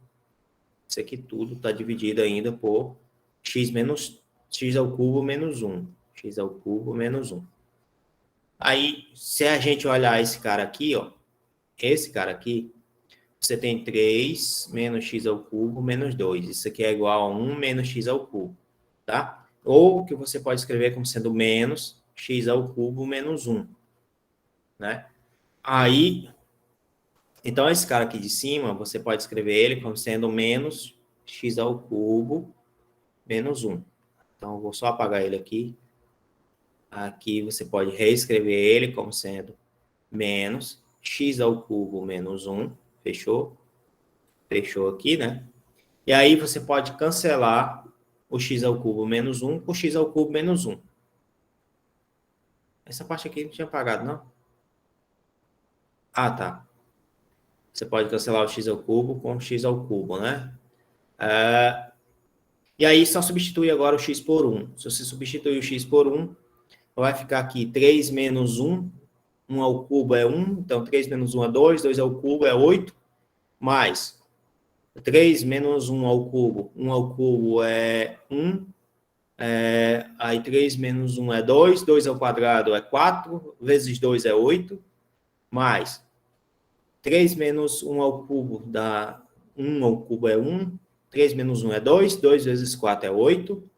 Isso aqui tudo está dividido ainda por x menos x ao cubo menos 1. X ao cubo menos 1. Aí, se a gente olhar esse cara aqui, ó, esse cara aqui, você tem 3 menos x ao cubo menos 2. Isso aqui é igual a 1 menos x ao cubo, tá? Ou que você pode escrever como sendo menos x ao cubo menos 1, né? Aí, então esse cara aqui de cima, você pode escrever ele como sendo menos x ao cubo menos 1. Então, eu vou só apagar ele aqui. Aqui você pode reescrever ele como sendo menos x ao cubo menos 1. Fechou? Fechou aqui, né? E aí você pode cancelar o x ao cubo menos 1 com x ao cubo menos 1. Essa parte aqui não tinha apagado, não? Ah, tá. Você pode cancelar o x ao cubo com o x ao cubo, né? E aí só substitui agora o x por 1. Se você substituir o x por 1, vai ficar aqui 3 menos 1. 1 ao cubo é 1. Então, 3 menos 1 é 2. 2 ao cubo é 8. Mais 3 menos 1 ao cubo. 1 ao cubo é 1. Aí 3 menos 1 é 2. 2 ao quadrado é 4. Vezes 2 é 8. Mais 3 menos 1 ao cubo dá 1 ao cubo é 1. 3 menos 1 é 2. 2 vezes 4 é 8.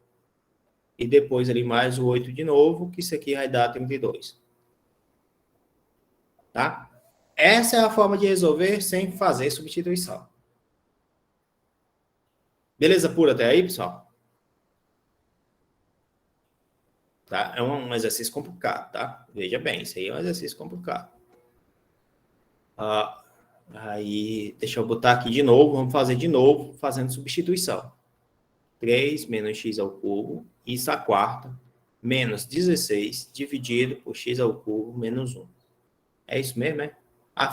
e depois ali mais o 8 de novo, que isso aqui vai dar 32. Tá? Essa é a forma de resolver sem fazer substituição. Beleza pura até aí, pessoal? Tá? É um exercício complicado, tá? Veja bem, isso aí é um exercício complicado. Aí, deixa eu botar aqui de novo, vamos fazer de novo, fazendo substituição. 3 menos x ao cubo, isso à quarta, menos 16, dividido por x ao cubo, menos 1. É isso mesmo, né?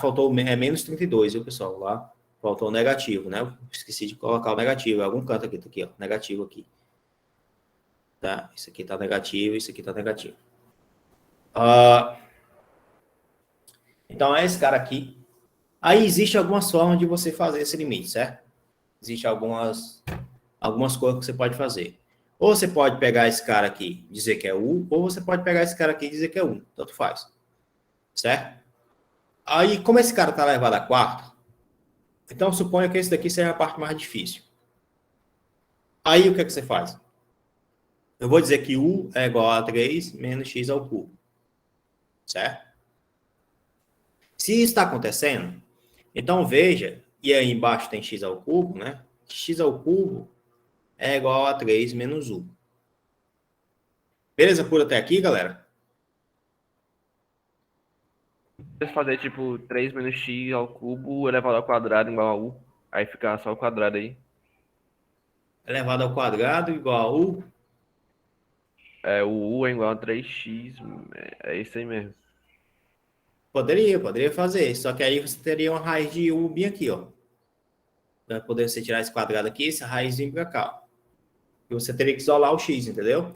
Faltou menos 32, viu, pessoal? Lá faltou o negativo, né? Eu esqueci de colocar o negativo, em algum canto aqui, tá aqui, ó, negativo aqui. Tá? Isso aqui tá negativo, isso aqui tá negativo. Então, é esse cara aqui. Aí, existe algumas formas de você fazer esse limite, certo? Existem algumas coisas que você pode fazer. Ou você pode pegar esse cara aqui e dizer que é U, ou você pode pegar esse cara aqui e dizer que é 1. Tanto faz. Certo? Aí, como esse cara está elevado a quarta, então suponha que esse daqui seja a parte mais difícil. Aí, o que é que você faz? Eu vou dizer que U é igual a 3 menos x ao cubo. Certo? Se isso está acontecendo, então veja, e aí embaixo tem x ao cubo, né? X ao cubo é igual a 3 menos U. Beleza por até aqui, galera? Se fazer tipo 3 menos x ao cubo elevado ao quadrado igual a u, aí fica só o quadrado aí. Elevado ao quadrado igual a U. O u é igual a 3x, é isso aí mesmo. Poderia fazer, só que aí você teria uma raiz de U bem aqui, ó. Para poder você tirar esse quadrado aqui, essa raiz vem para cá. E você teria que isolar o x, entendeu?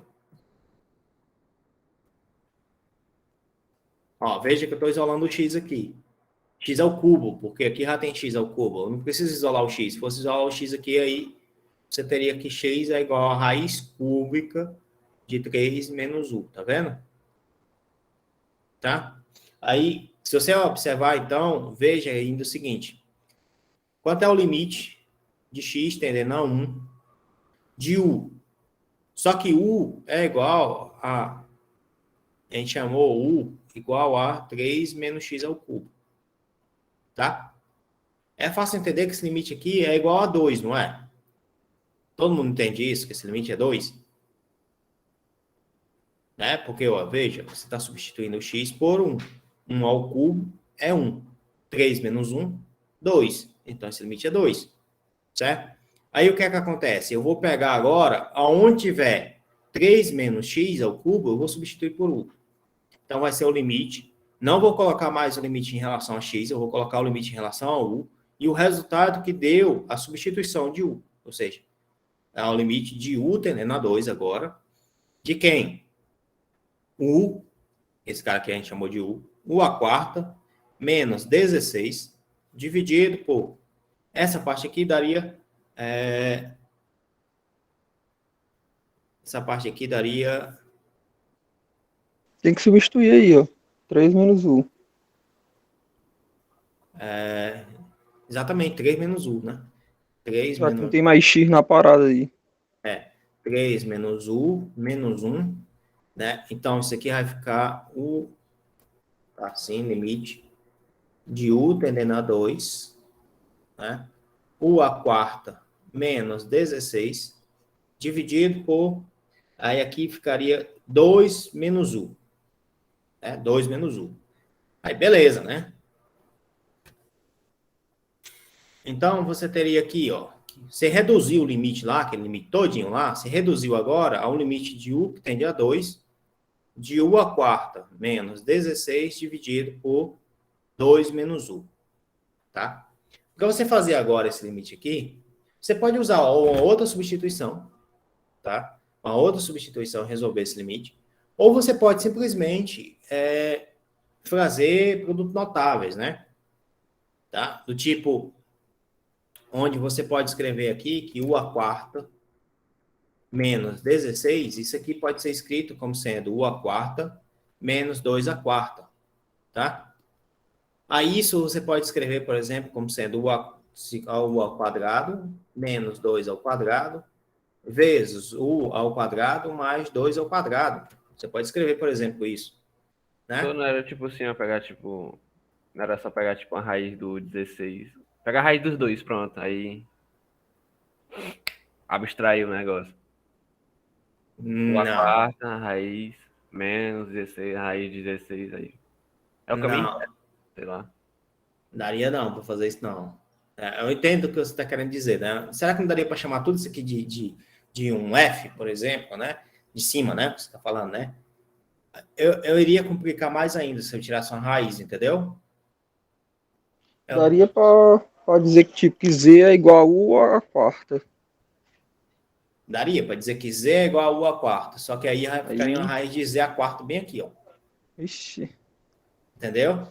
Ó, veja que eu estou isolando o x aqui. X ao cubo, porque aqui já tem x ao cubo. Eu não preciso isolar o x. Se fosse isolar o x aqui, aí você teria que x é igual a raiz cúbica de 3 menos U, tá vendo? Tá? Aí, se você observar, então, veja ainda o seguinte. Quanto é o limite de x tendendo a 1 de U? Só que U é igual a gente chamou U igual a 3 menos x ao cubo. Tá? É fácil entender que esse limite aqui é igual a 2, não é? Todo mundo entende isso, que esse limite é 2? Né? Porque, ó, veja, você está substituindo o x por 1. 1 ao cubo é 1. 3 menos 1, 2. Então, esse limite é 2. Certo? Aí, o que é que acontece? Eu vou pegar agora, aonde tiver 3 menos x ao cubo, eu vou substituir por 1. Então, vai ser o limite. Não vou colocar mais o limite em relação a x, eu vou colocar o limite em relação a u. E o resultado que deu a substituição de u. Ou seja, é o limite de u tendendo a 2 agora. De quem? U, esse cara aqui a gente chamou de u. U à quarta, menos 16, dividido por... Essa parte aqui daria... Essa parte aqui daria... Tem que substituir aí, ó. 3 menos U. Exatamente, 3 menos U, né? 3 Já que menos... não tem mais X na parada aí. 3 menos U, menos 1, né? Então, isso aqui vai ficar U, assim, limite de U tendendo a 2, né? U à quarta menos 16, dividido por... Aí aqui ficaria 2 menos U. 2 menos U. Aí, beleza, né? Então, você teria aqui, ó, você reduziu o limite lá, aquele limite todinho lá, você reduziu agora a um limite de U que tende a 2, de U à quarta menos 16 dividido por 2 menos U. Tá? Para você fazer agora esse limite aqui, você pode usar uma outra substituição, tá? Uma outra substituição resolver esse limite. Ou você pode simplesmente fazer produtos notáveis, né? Tá? Do tipo, onde você pode escrever aqui que U à quarta menos 16, isso aqui pode ser escrito como sendo U à quarta menos 2 à quarta, tá? Aí isso você pode escrever, por exemplo, como sendo U ao quadrado menos 2 ao quadrado vezes u ao quadrado mais 2 ao quadrado. Você pode escrever, por exemplo, isso. Né? Então não era tipo assim, pegar tipo. Não era só pegar tipo a raiz do 16. Pegar a raiz dos dois, pronto. Aí. Abstrair o negócio. U a Não, quarta, raiz, menos 16, raiz de 16 aí. É o caminho? não. Sei lá. Daria não para fazer isso, não. Eu entendo o que você está querendo dizer, né? Será que não daria para chamar tudo isso aqui de um F, por exemplo, né? De cima, né? Que você está falando, né? Eu iria complicar mais ainda se eu tirasse uma raiz, entendeu? Daria pra dizer que tipo que Z é igual a U à quarta. Daria para dizer que Z é igual a U a quarta, só que aí ficaria uma Aí, raiz de Z a quarto bem aqui, ó. ixi, Entendeu?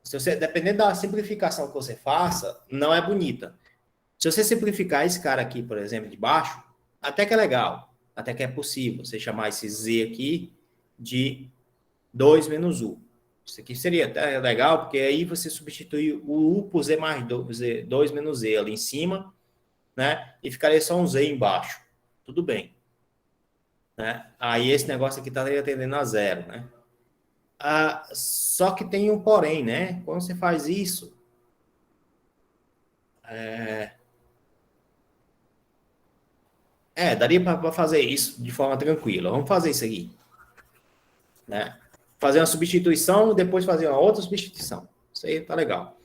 Se você, dependendo da simplificação que você faça, não é bonita. Se você simplificar esse cara aqui, por exemplo, de baixo, até que é legal, até que é possível você chamar esse Z aqui de 2 menos U. Isso aqui seria até legal, porque aí você substitui o U por Z mais 2 menos Z ali em cima, né? E ficaria só um Z embaixo. Tudo bem. Né? Aí esse negócio aqui estaria tendendo a zero, né? Só que tem um porém, né? Quando você faz isso, daria para fazer isso de forma tranquila. Vamos fazer isso aqui. Né? Fazer uma substituição e depois fazer uma outra substituição. Isso aí tá legal.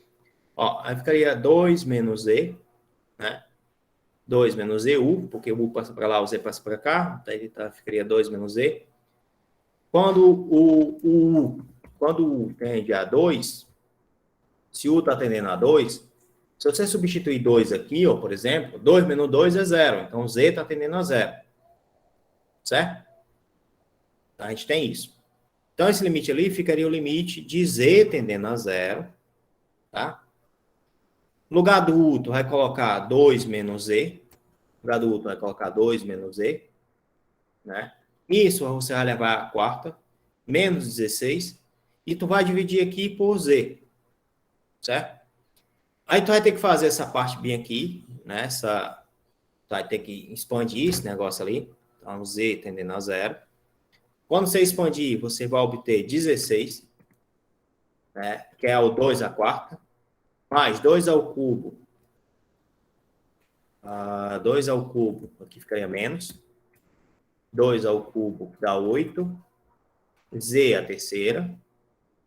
Ó, aí ficaria 2 menos E, né? 2 menos EU, porque o U passa para lá, o Z passa para cá, daí ficaria 2 menos E. Quando o U tende a 2, se o U está tendendo a 2, se você substituir 2 aqui, ó, por exemplo, 2 menos 2 é 0, então Z está tendendo a 0. Certo? Então, a gente tem isso. Então, esse limite ali ficaria o limite de Z tendendo a 0, tá? No lugar do U, tu vai colocar 2 menos Z. No lugar do U, tu vai colocar 2 menos Z, né? Isso você vai levar a quarta, menos 16, e tu vai dividir aqui por Z, certo? Aí tu vai ter que fazer essa parte bem aqui, né? Tu vai ter que expandir esse negócio ali. Então, Z tendendo a 0. Quando você expandir, você vai obter 16, né? Que é o 2 à quarta, mais 2 ao cubo. 2 ao cubo, aqui ficaria menos. 2 ao cubo dá 8. Z a terceira.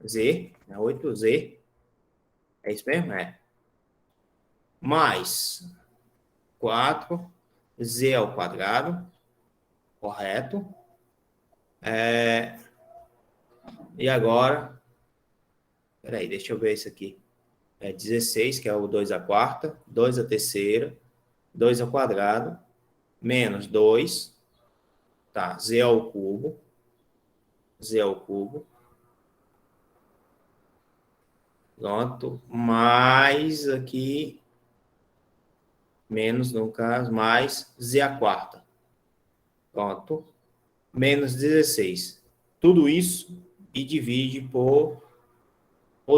Z, é 8Z. É isso mesmo? É. Mais 4. Z ao quadrado. Correto. E agora... Peraí, deixa eu ver isso aqui. É 16, que é o 2 à quarta. 2 à terceira. 2 ao quadrado. Menos 2. Tá, Z ao cubo. Z ao cubo. Pronto. Mais aqui, menos no caso, mais Z a quarta. Pronto. Menos 16. Tudo isso e divide por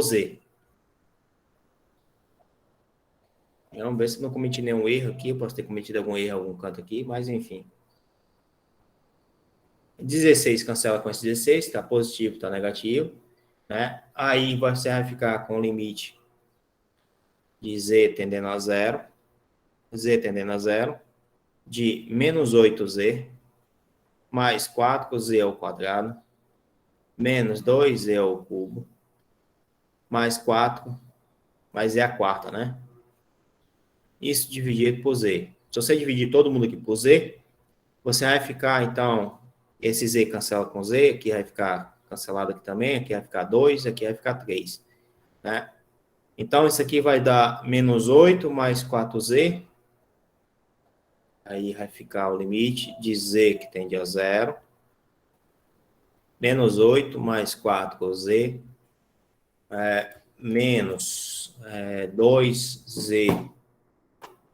Z. Vamos ver se não cometi nenhum erro aqui. Eu posso ter cometido algum erro em algum canto aqui, mas enfim. 16 cancela com esse 16, está positivo, está negativo. Né? Aí você vai ficar com o limite de Z tendendo a 0. Z tendendo a 0. De menos 8Z mais 4Z ao quadrado, menos 2Z ao cubo, mais 4, mais Z a quarta, né? Isso dividido por Z. Se você dividir todo mundo aqui por Z, você vai ficar, então, esse Z cancela com Z, aqui vai ficar cancelado aqui também, aqui vai ficar 2, aqui vai ficar 3, né? Então, isso aqui vai dar menos 8 mais 4Z, aí vai ficar o limite de Z que tende a 0, menos 8 mais 4Z, menos 2Z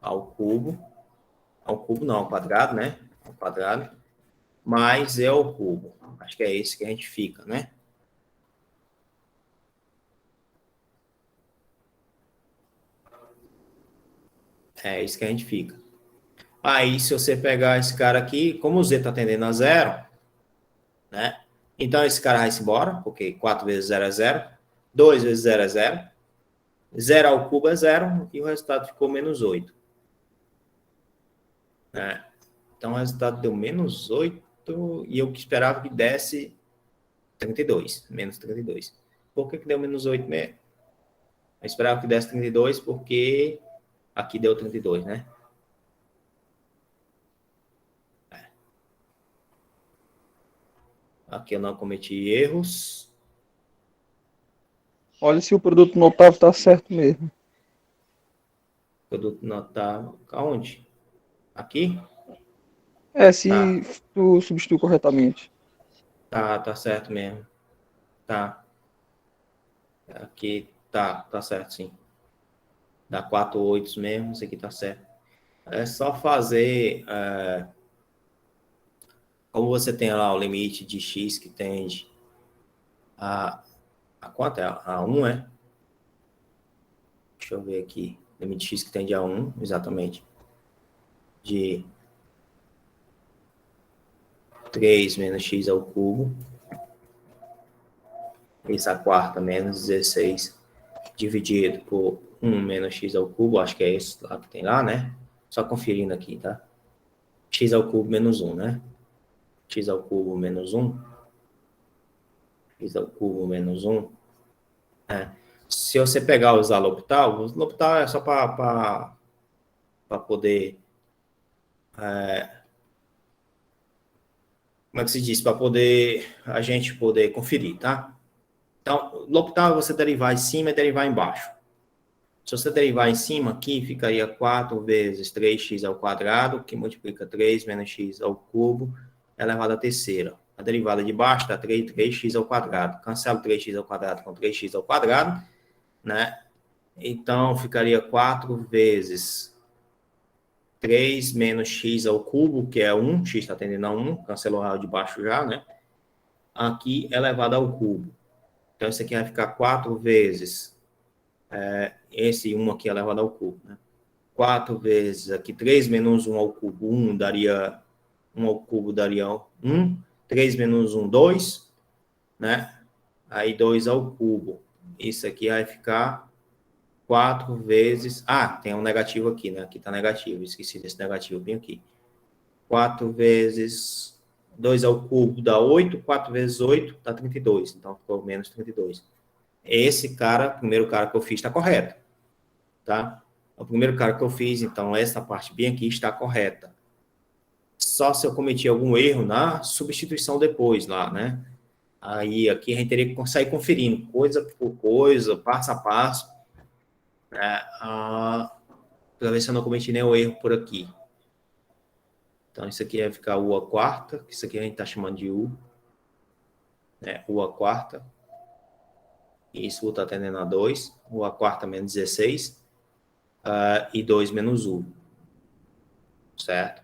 ao cubo não, ao quadrado, né? Ao quadrado, mais Z ao cubo. Acho que é esse que a gente fica, né? É isso que a gente fica. Aí, se você pegar esse cara aqui, como o Z está tendendo a zero, né? Então, esse cara vai-se embora, porque 4 vezes 0 é 0, 2 vezes 0 é 0, 0 ao cubo é 0, e o resultado ficou menos 8. Né? Então, o resultado deu menos 8, e eu esperava que desse 32, menos 32. Por que deu menos 8 mesmo? Eu esperava que desse 32, porque aqui deu 32, né? Aqui eu não cometi erros. Olha se o produto notável tá certo mesmo. Produto notável. Aonde? Aqui? Se Tá. tu substituiu corretamente. Tá certo mesmo. Tá. Aqui tá certo, sim. Dá 4 oitos mesmo, isso aqui tá certo. É só fazer. Como você tem lá o limite de x que tende a quanto é? A 1, é? Deixa eu ver aqui. Limite x que tende a 1, exatamente. De 3 menos x ao cubo. Isso a quarta menos 16 dividido por 1 menos x ao cubo, acho que é esse lá que tem lá, né? Só conferindo aqui, tá? X ao cubo menos 1, né? X ao cubo menos 1. X ao cubo menos 1. Se você pegar usar L'Hopital, o L'Hopital é só para poder... como é que se diz? Para poder a gente poder conferir, tá? Então, L'Hopital é você derivar em cima e derivar embaixo. Se você derivar em cima, aqui ficaria 4 vezes 3x ao quadrado, que multiplica 3 menos x ao cubo, elevado à terceira. A derivada de baixo dá 3x ao quadrado. Cancelo 3x ao quadrado com 3x ao quadrado, né? Então, ficaria 4 vezes 3 menos x ao cubo, que é 1, x está tendendo a 1, cancelou o de baixo já, né? Aqui elevado ao cubo. Então, isso aqui vai ficar 4 vezes esse 1 aqui elevado ao cubo, né? 4 vezes aqui, 3 menos 1 ao cubo, 1 daria, 1 ao cubo daria 1, 3 menos 1, 2, né? Aí 2 ao cubo. Isso aqui vai ficar 4 vezes... tem um negativo aqui, né? Aqui tá negativo, esqueci desse negativo bem aqui. 4 vezes 2 ao cubo dá 8, 4 vezes 8 dá 32, então ficou menos 32. Esse cara, o primeiro cara que eu fiz, está correto, tá? O primeiro cara que eu fiz, então essa parte bem aqui está correta. Só se eu cometi algum erro na substituição depois lá, né? Aí aqui a gente teria que sair conferindo coisa por coisa, passo a passo, né? Para ver se eu não cometi nenhum erro por aqui. Então isso aqui vai ficar U a quarta, que isso aqui a gente está chamando de U, né? U a quarta. Isso U está tendendo a 2, U a quarta menos 16, e 2 menos U. Certo?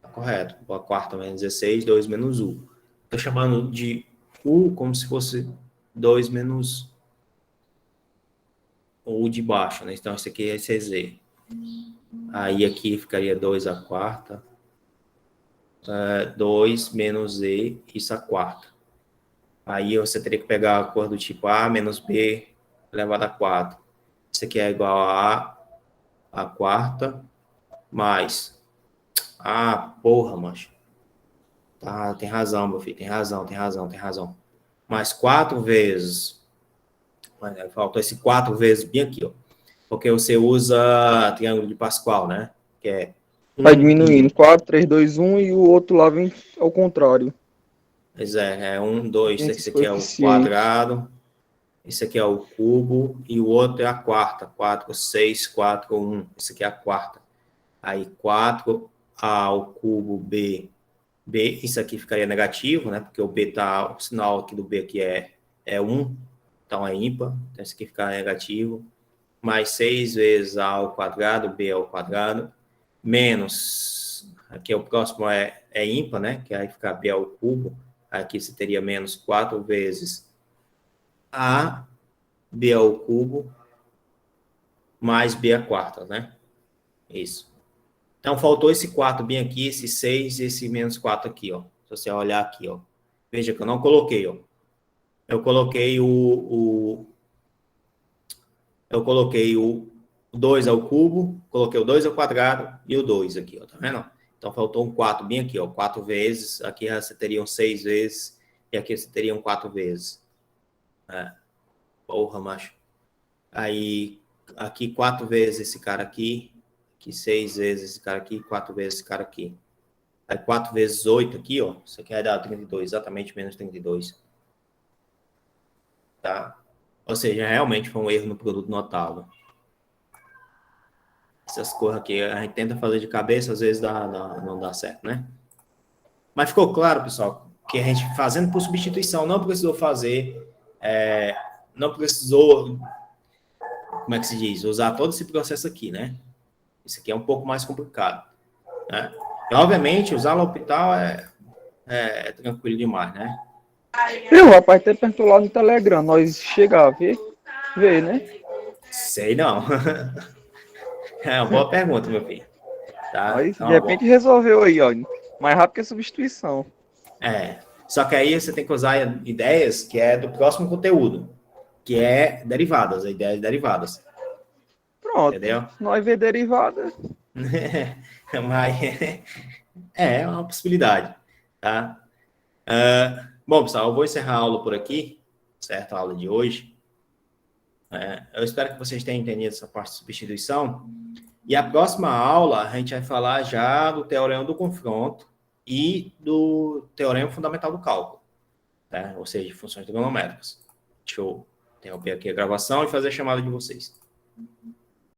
Tá correto. U a quarta menos 16, 2 menos U. Estou chamando de U como se fosse 2 menos o U de baixo, né? Então, isso aqui é esse Z. Aí aqui ficaria 2 a quarta, 2 menos Z, isso a quarta. Aí você teria que pegar a cor do tipo A menos B elevado a 4. Isso aqui é igual a A quarta mais... porra, macho. Tá, tem razão, meu filho. Tem razão. Mais 4 vezes... Faltou esse 4 vezes bem aqui, ó. Porque você usa triângulo de Pascal, né? Que é... Vai diminuindo. 4, 3, 2, 1 e o outro lá vem ao contrário. Pois é 1, 2, esse aqui é o Coeficiente. quadrado, esse aqui é o cubo, e o outro é a quarta, 4, 6, 4, 1, esse aqui é a quarta. Aí 4 ao cubo B, isso aqui ficaria negativo, né? Porque o B tá, o sinal aqui do B aqui é 1, então é ímpar, então esse aqui fica negativo. Mais 6 vezes A ao quadrado, B ao quadrado, menos, aqui o próximo é ímpar, né? Que aí fica B ao cubo. Aqui você teria menos 4 vezes A, B ao cubo, mais B à quarta, né? Isso. Então, faltou esse 4 bem aqui, esse 6 e esse menos 4 aqui, ó. Se você olhar aqui, ó. Veja que eu não coloquei, ó. Eu coloquei o 2 ao cubo, coloquei o 2 ao quadrado e o 2 aqui, ó. Tá vendo? Então, faltou um 4 bem aqui, ó. 4 vezes. Aqui você teria 6 vezes. E aqui você teria 4 vezes. Porra, macho. Aí, aqui 4 vezes esse cara aqui. Aqui 6 vezes esse cara aqui. 4 vezes esse cara aqui. Aí 4 vezes 8 aqui, ó. Isso aqui vai dar 32, exatamente menos 32. Tá? Ou seja, realmente foi um erro no produto notável. Essas coisas aqui a gente tenta fazer de cabeça, às vezes não dá certo, né? Mas ficou claro, pessoal, que a gente fazendo por substituição não precisou fazer, não precisou, como é que se diz, usar todo esse processo aqui, né? Isso aqui é um pouco mais complicado, né? E, obviamente, usar o hospital é tranquilo demais, né? O rapaz até perguntou lá no Telegram, nós chegar a ver, né? Sei não. É uma boa pergunta, meu filho. Tá? Mas, de repente resolveu aí, ó. Mais rápido que a substituição. Só que aí você tem que usar ideias que é do próximo conteúdo, que é derivadas, a ideia de derivadas. Pronto. Entendeu? Nós vê derivada. Mas é uma possibilidade, tá? Bom, pessoal, eu vou encerrar a aula por aqui, certo? A aula de hoje. Eu espero que vocês tenham entendido essa parte de substituição. E a próxima aula, a gente vai falar já do teorema do confronto e do teorema fundamental do cálculo, tá? Ou seja, funções trigonométricas. Deixa eu interromper aqui a gravação e fazer a chamada de vocês.